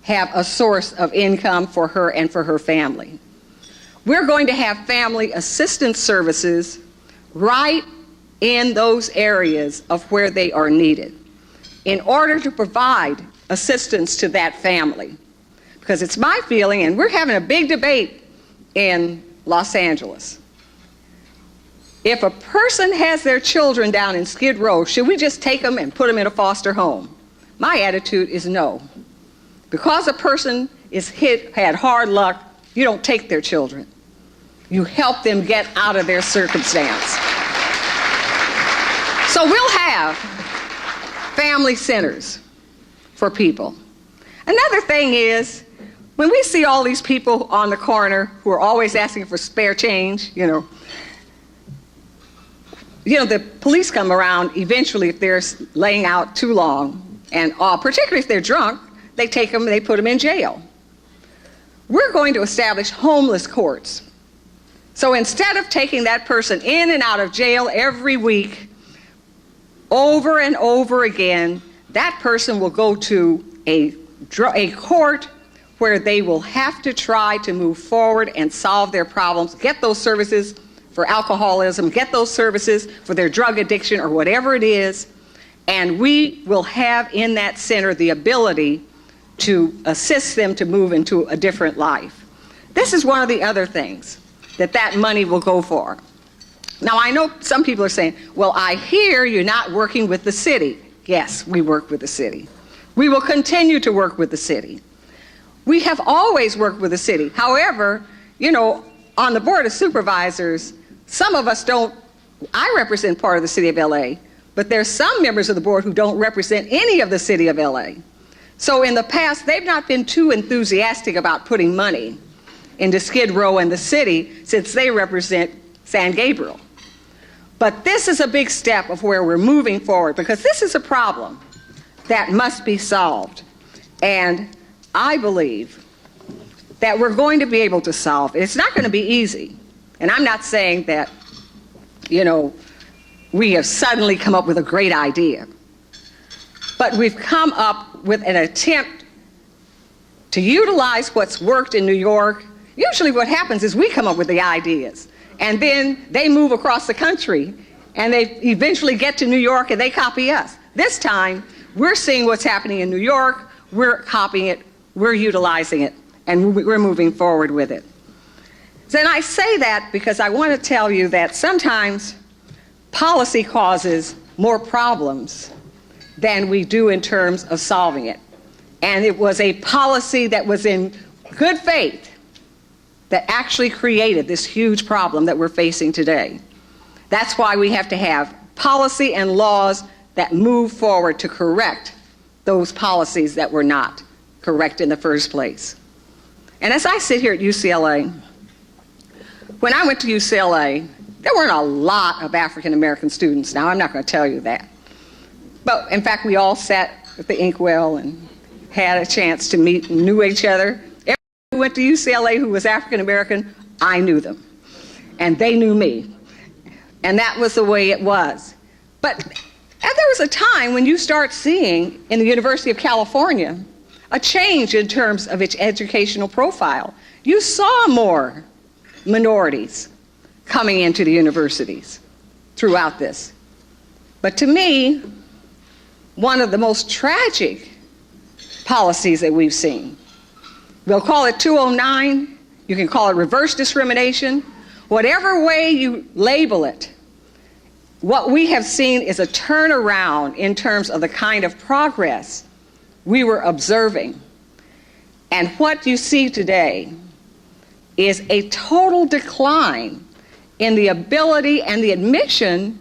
[SPEAKER 8] have a source of income for her and for her family. We're going to have family assistance services right in those areas of where they are needed in order to provide assistance to that family. Because it's my feeling, and we're having a big debate in Los Angeles. If a person has their children down in Skid Row, should we just take them and put them in a foster home? My attitude is no. Because a person had hard luck, you don't take their children. You help them get out of their circumstance. So we'll have family centers for people. Another thing is, when we see all these people on the corner who are always asking for spare change, the police come around eventually if they're laying out too long, and particularly if they're drunk, they take them and they put them in jail. We're going to establish homeless courts. So instead of taking that person in and out of jail every week, over and over again, that person will go to a court where they will have to try to move forward and solve their problems, get those services for alcoholism, get those services for their drug addiction or whatever it is, and we will have in that center the ability to assist them to move into a different life. This is one of the other things that money will go for. Now, I know some people are saying, well, I hear you're not working with the city. Yes, we work with the city. We will continue to work with the city. We have always worked with the city. However, on the Board of Supervisors, some of us don't, I represent part of the city of LA, but there's some members of the board who don't represent any of the city of LA. So in the past, they've not been too enthusiastic about putting money into Skid Row and the city since they represent San Gabriel. But this is a big step of where we're moving forward, because this is a problem that must be solved. And I believe that we're going to be able to solve it. It's not going to be easy. And I'm not saying that, we have suddenly come up with a great idea. But we've come up with an attempt to utilize what's worked in New York. Usually what happens is we come up with the ideas, and then they move across the country, and they eventually get to New York and they copy us. This time, we're seeing what's happening in New York, we're copying it, we're utilizing it, and we're moving forward with it. Then I say that because I want to tell you that sometimes policy causes more problems than we do in terms of solving it. And it was a policy that was in good faith that actually created this huge problem that we're facing today. That's why we have to have policy and laws that move forward to correct those policies that were not correct in the first place. And as I sit here at UCLA, when I went to UCLA, there weren't a lot of African American students. Now, I'm not going to tell you that. But in fact, we all sat at the inkwell and had a chance to meet and knew each other. Everyone who went to UCLA who was African American, I knew them. And they knew me. And that was the way it was. But there was a time when you start seeing in the University of California a change in terms of its educational profile. You saw more minorities coming into the universities throughout this. But to me, one of the most tragic policies that we've seen, we'll call it 209, you can call it reverse discrimination, whatever way you label it, what we have seen is a turnaround in terms of the kind of progress we were observing. And what you see today is a total decline in the ability and the admission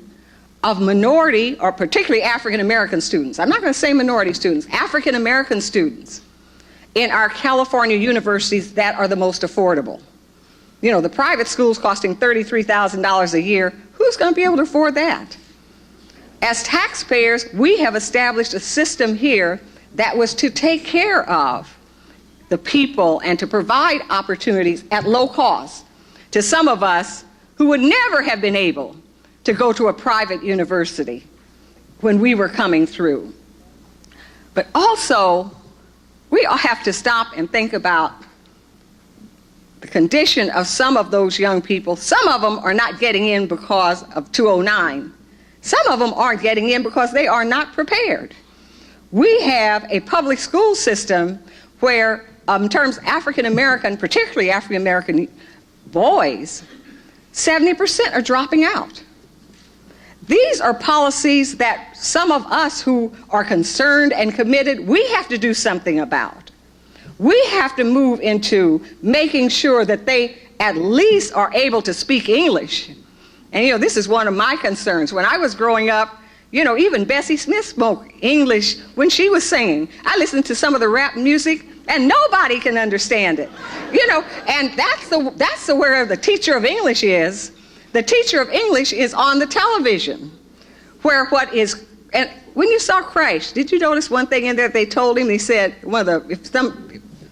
[SPEAKER 8] of minority, or particularly African American students. I'm not going to say minority students, African American students in our California universities that are the most affordable. You know, the private schools costing $33,000 a year, who's going to be able to afford that? As taxpayers, we have established a system here that was to take care of the people and to provide opportunities at low cost to some of us who would never have been able to go to a private university when we were coming through. But also, we all have to stop and think about the condition of some of those young people. Some of them are not getting in because of 209. Some of them aren't getting in because they are not prepared. We have a public school system where, in terms of African American, particularly African American boys, 70% are dropping out. These are policies that some of us who are concerned and committed, we have to do something about. We have to move into making sure that they at least are able to speak English. And you know, this is one of my concerns. When I was growing up, you know, even Bessie Smith spoke English when she was singing. I listened to some of the rap music and nobody can understand it. You know, and that's where the teacher of English is. The teacher of English is on the television, where what is, and when you saw Christ, did you notice one thing in there they told him? He said,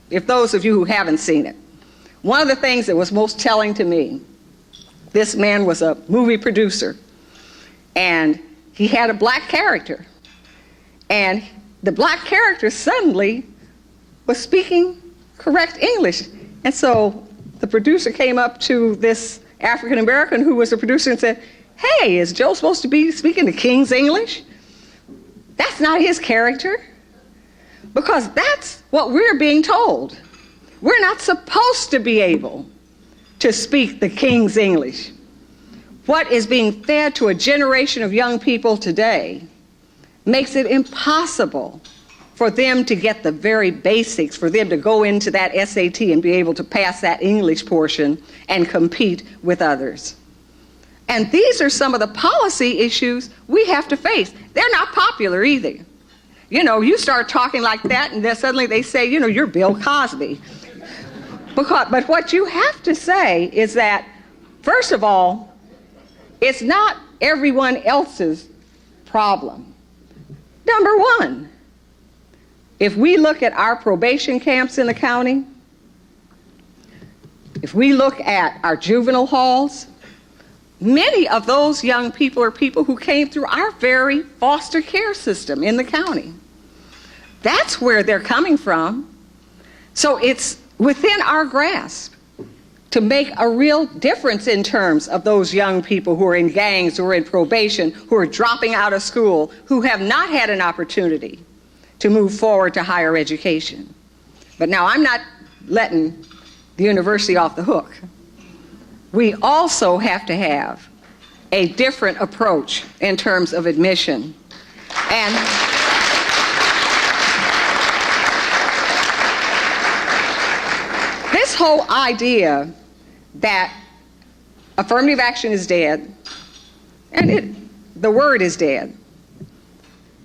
[SPEAKER 8] if those of you who haven't seen it, one of the things that was most telling to me, this man was a movie producer, and he had a black character, and the black character suddenly was speaking correct English. And so the producer came up to this African American who was a producer and said, "Hey, is Joe supposed to be speaking the King's English? That's not his character." Because that's what we're being told. We're not supposed to be able to speak the King's English. What is being fed to a generation of young people today makes it impossible for them to get the very basics, for them to go into that SAT and be able to pass that English portion and compete with others. And these are some of the policy issues we have to face. They're not popular either. You know, you start talking like that and then suddenly they say, you know, you're Bill Cosby. But what you have to say is that, first of all, it's not everyone else's problem. Number one, if we look at our probation camps in the county, if we look at our juvenile halls, many of those young people are people who came through our very foster care system in the county. That's where they're coming from. So it's within our grasp to make a real difference in terms of those young people who are in gangs, who are in probation, who are dropping out of school, who have not had an opportunity to move forward to higher education. But now I'm not letting the university off the hook. We also have to have a different approach in terms of admission. And this whole idea that affirmative action is dead, and the word is dead.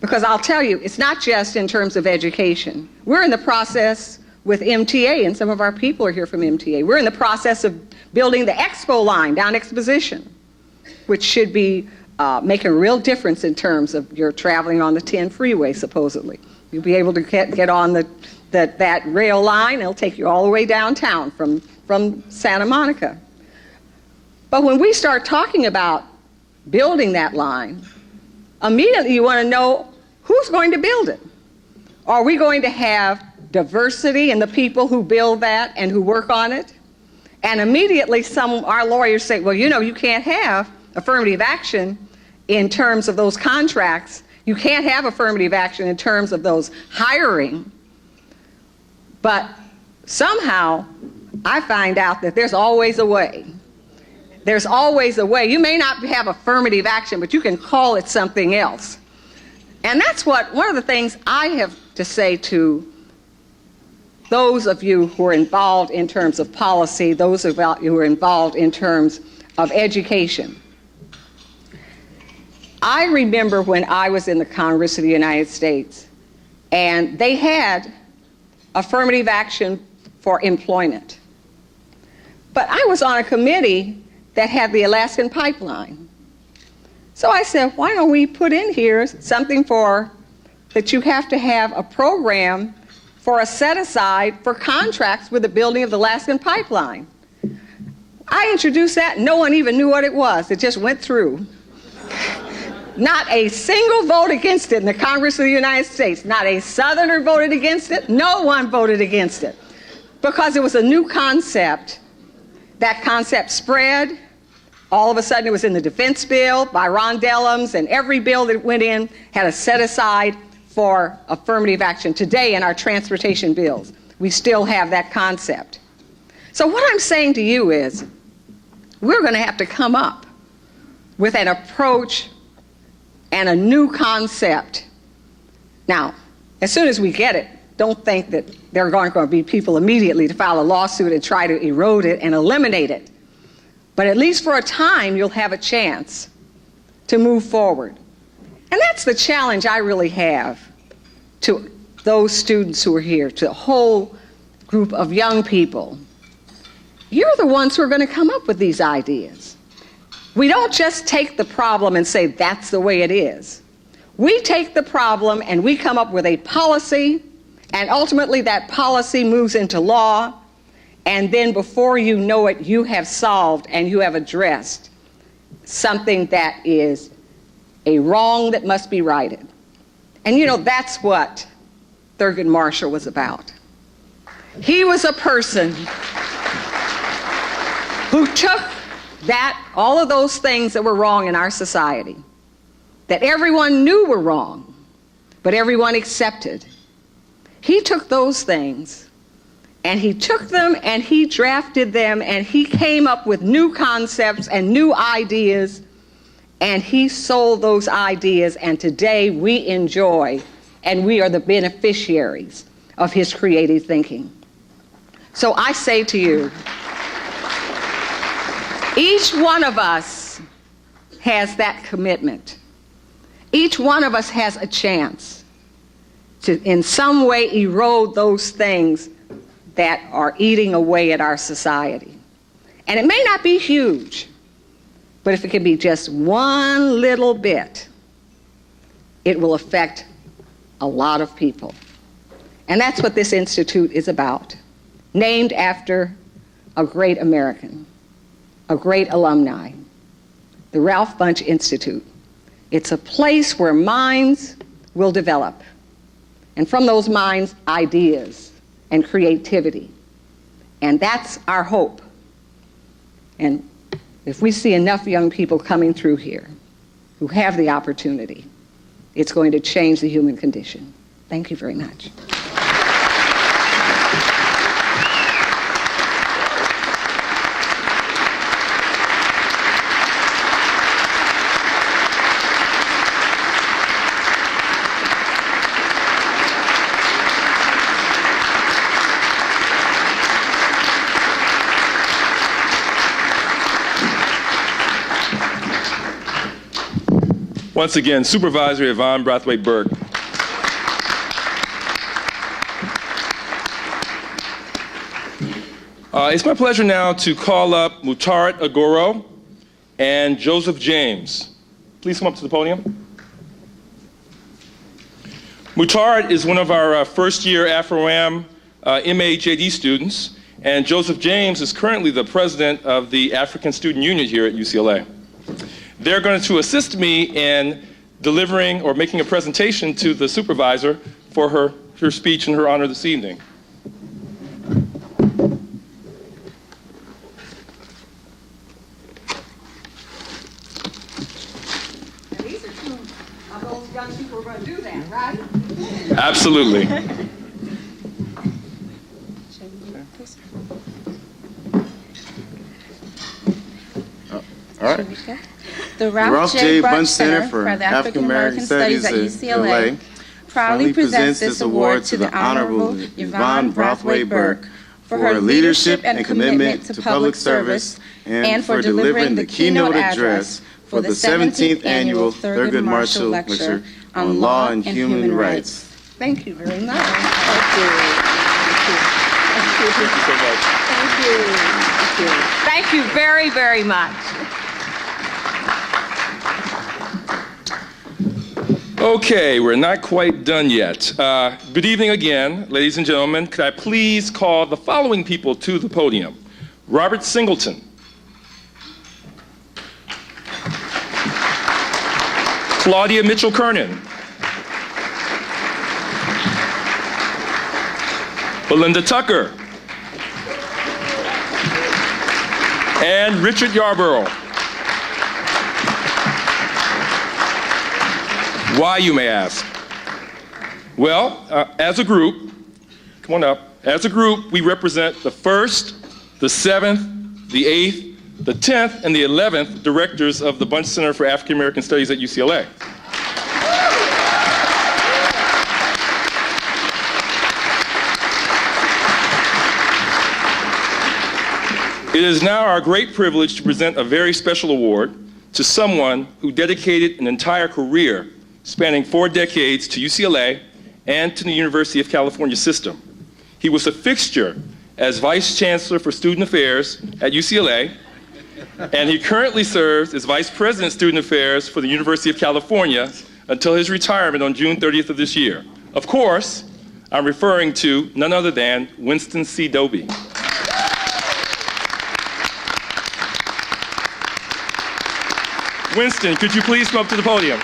[SPEAKER 8] Because I'll tell you, it's not just in terms of education. We're in the process with MTA, and some of our people are here from MTA. We're in the process of building the Expo line down Exposition, which should be making a real difference in terms of your traveling on the 10 freeway, supposedly. You'll be able to get on that rail line. It'll take you all the way downtown from Santa Monica. But when we start talking about building that line, immediately you want to know who's going to build it. Are we going to have diversity in the people who build that and who work on it? And immediately our lawyers say, well, you know, you can't have affirmative action in terms of those contracts. You can't have affirmative action in terms of those hiring. But somehow I find out that there's always a way. There's always a way. You may not have affirmative action, but you can call it something else. And that's one of the things I have to say to those of you who are involved in terms of policy, those of you who are involved in terms of education. I remember when I was in the Congress of the United States, and they had affirmative action for employment. But I was on a committee that had the Alaskan pipeline. So I said, why don't we put in here something that you have to have a program for a set-aside for contracts with the building of the Alaskan pipeline. I introduced that, no one even knew what it was. It just went through. Not a single vote against it in the Congress of the United States. Not a Southerner voted against it. No one voted against it. Because it was a new concept. That concept spread. All of a sudden it was in the defense bill by Ron Dellums, and every bill that went in had a set-aside for affirmative action. Today in our transportation bills, we still have that concept. So what I'm saying to you is, we're going to have to come up with an approach and a new concept. Now, as soon as we get it, don't think that there are going to be people immediately to file a lawsuit and try to erode it and eliminate it. But at least for a time, you'll have a chance to move forward. And that's the challenge I really have to those students who are here, to the whole group of young people. You're the ones who are going to come up with these ideas. We don't just take the problem and say that's the way it is. We take the problem and we come up with a policy, and ultimately that policy moves into law, and then before you know it, you have solved and you have addressed something that is a wrong that must be righted. And you know, that's what Thurgood Marshall was about. He was a person who took all of those things that were wrong in our society, that everyone knew were wrong, but everyone accepted. He took those things, and he took them and he drafted them, and he came up with new concepts and new ideas, and he sold those ideas, and today we enjoy and we are the beneficiaries of his creative thinking. So I say to you, each one of us has that commitment. Each one of us has a chance to in some way erode those things that are eating away at our society. And it may not be huge, but if it can be just one little bit, it will affect a lot of people. And that's what this institute is about, named after a great American, a great alumni, the Ralph Bunche Institute. It's a place where minds will develop, and from those minds, ideas and creativity. And that's our hope. And if we see enough young people coming through here who have the opportunity, it's going to change the human condition. Thank you very much.
[SPEAKER 2] Once again, Supervisor Yvonne Brathwaite Burke. It's my pleasure now to call up Mutarat Agoro and Joseph James. Please come up to the podium. Mutarat is one of our first-year Afro-Am MA-JD students, and Joseph James is currently the president of the African Student Union here at UCLA. They're going to assist me in delivering or making a presentation to the supervisor for her speech in her honor this evening.
[SPEAKER 8] These are two of those young people who are going to do that, right?
[SPEAKER 2] Absolutely.
[SPEAKER 9] All right.
[SPEAKER 10] The Ralph J. Bunche Center for African American Studies at UCLA proudly presents this award to the Honorable Yvonne Brathwaite Burke for her leadership and commitment to public service and for delivering the keynote address for the 17th Annual Thurgood Marshall Lecture on Law and Human Rights.
[SPEAKER 8] Thank you very much.
[SPEAKER 2] Thank you so much.
[SPEAKER 8] Thank you very, very much.
[SPEAKER 2] Okay, we're not quite done yet. Good evening again, ladies and gentlemen. Could I please call the following people to the podium? Robert Singleton. Claudia Mitchell-Kernan. Belinda Tucker. And Richard Yarborough. Why, you may ask? Well, as a group, come on up. As a group, we represent the 1st, the 7th, the 8th, the 10th, and the 11th directors of the Bunche Center for African American Studies at UCLA. It is now our great privilege to present a very special award to someone who dedicated an entire career spanning 4 decades to UCLA and to the University of California system. He was a fixture as Vice Chancellor for Student Affairs at UCLA, and he currently serves as Vice President Student Affairs for the University of California until his retirement on June 30th of this year. Of course, I'm referring to none other than Winston C. Dobie. Winston, could you please come up to the podium?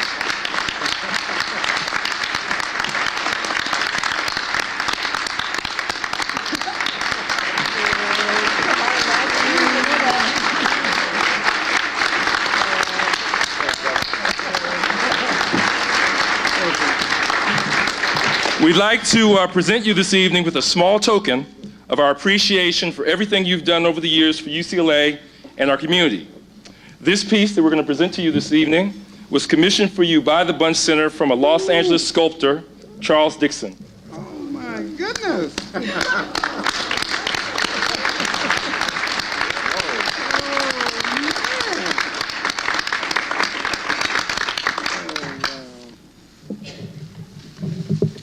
[SPEAKER 2] We'd like to present you this evening with a small token of our appreciation for everything you've done over the years for UCLA and our community. This piece that we're going to present to you this evening was commissioned for you by the Bunche Center from a Los Angeles sculptor, Charles Dixon.
[SPEAKER 11] Oh my goodness.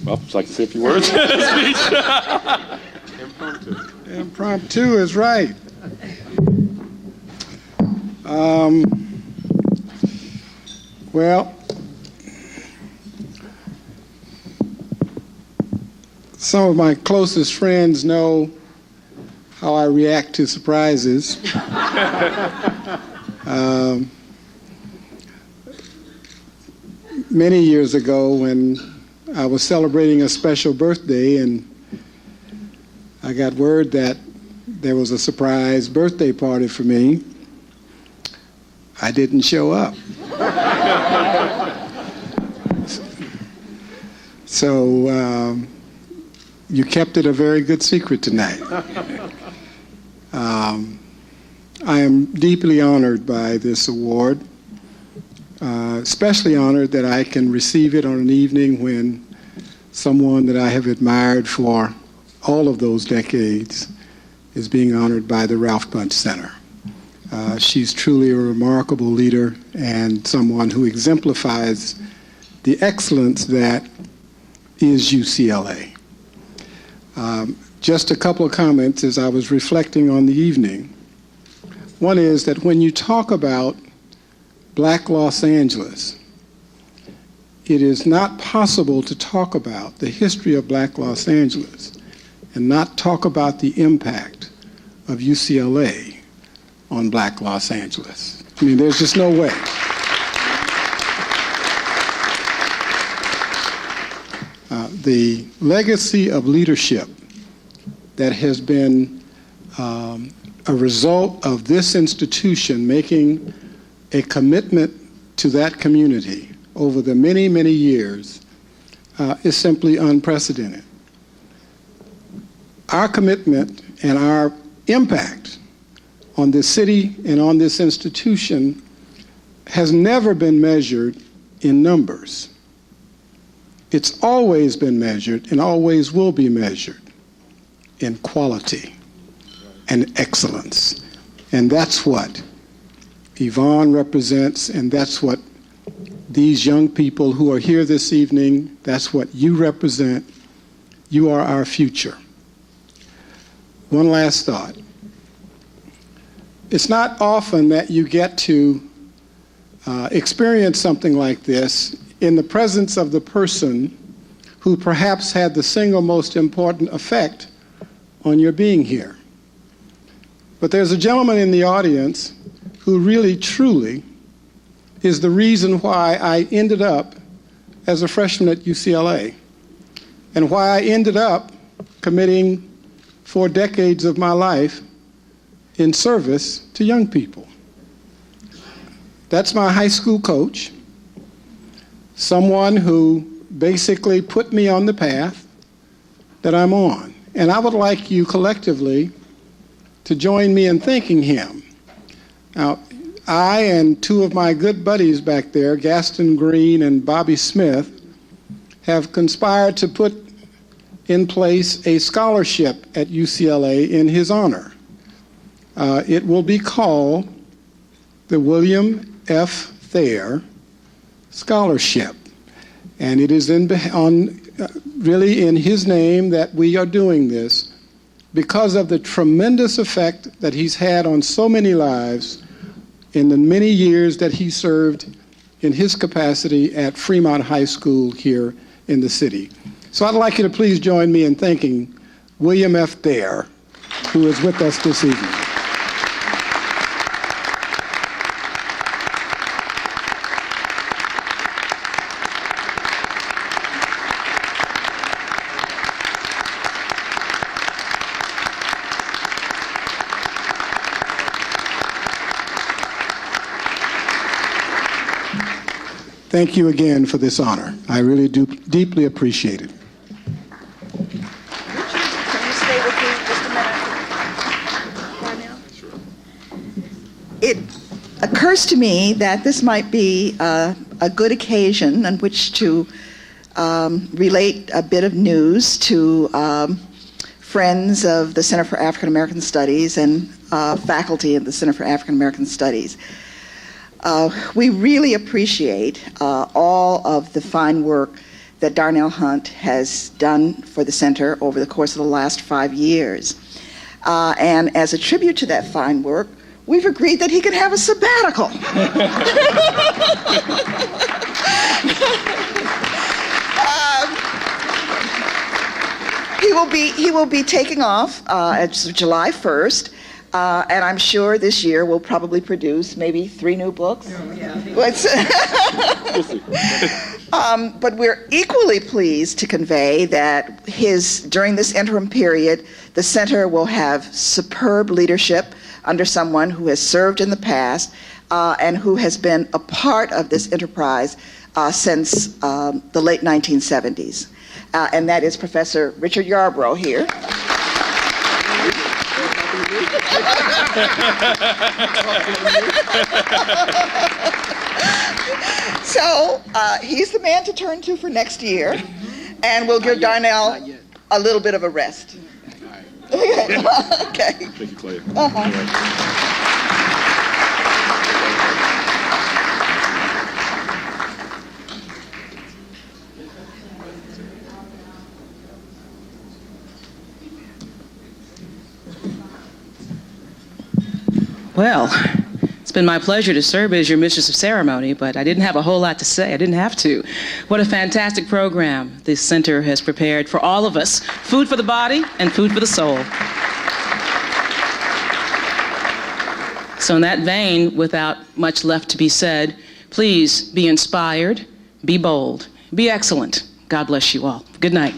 [SPEAKER 2] Well, would you like to say a few words?
[SPEAKER 11] Impromptu is right. Well, some of my closest friends know how I react to surprises. Many years ago, when I was celebrating a special birthday and I got word that there was a surprise birthday party for me, I didn't show up. So you kept it a very good secret tonight. I am deeply honored by this award, especially honored that I can receive it on an evening when someone that I have admired for all of those decades is being honored by the Ralph Bunche Center. She's truly a remarkable leader and someone who exemplifies the excellence that is UCLA. just a couple of comments as I was reflecting on the evening. One is that when you talk about Black Los Angeles, it is not possible to talk about the history of Black Los Angeles and not talk about the impact of UCLA on Black Los Angeles. I mean, there's just no way. The legacy of leadership that has been a result of this institution making a commitment to that community over the many, many years is simply unprecedented. Our commitment and our impact on this city and on this institution has never been measured in numbers. It's always been measured and always will be measured in quality and excellence. And that's what Yvonne represents, and that's what these young people who are here this evening, that's what you represent. You are our future. One last thought. It's not often that you get to experience something like this in the presence of the person who perhaps had the single most important effect on your being here. But there's a gentleman in the audience who really, truly is the reason why I ended up as a freshman at UCLA and why I ended up committing 4 decades of my life in service to young people. That's my high school coach, someone who basically put me on the path that I'm on. And I would like you collectively to join me in thanking him. Now, I and 2 of my good buddies back there, Gaston Green and Bobby Smith, have conspired to put in place a scholarship at UCLA in his honor. It will be called the William F. Thayer Scholarship. And it is really in his name that we are doing this because of the tremendous effect that he's had on so many lives in the many years that he served in his capacity at Fremont High School here in the city. So I'd like you to please join me in thanking William F. Thayer, who is with us this evening. Thank you again for this honor. I really do deeply appreciate it.
[SPEAKER 6] Richard, can you stay with me just a minute? Sure. It occurs to me that this might be a good occasion on which to relate a bit of news to friends of the Center for African American Studies and faculty of the Center for African American Studies. We really appreciate all of the fine work that Darnell Hunt has done for the center over the course of the last 5 years. And as a tribute to that fine work, we've agreed that he can have a sabbatical. He will be taking off July 1st. And I'm sure this year we'll probably produce maybe 3 new books. Oh, yeah. But we're equally pleased to convey that during this interim period, the center will have superb leadership under someone who has served in the past and who has been a part of this enterprise since the late 1970s. And that is Professor Richard Yarbrough here. So he's the man to turn to for next year, and we'll give Darnell a little bit of a rest. Okay.
[SPEAKER 2] Thank you, Clay.
[SPEAKER 1] Well, it's been my pleasure to serve as your mistress of ceremony, but I didn't have a whole lot to say. I didn't have to. What a fantastic program this center has prepared for all of us. Food for the body and food for the soul. So in that vein, without much left to be said, please be inspired, be bold, be excellent. God bless you all. Good night.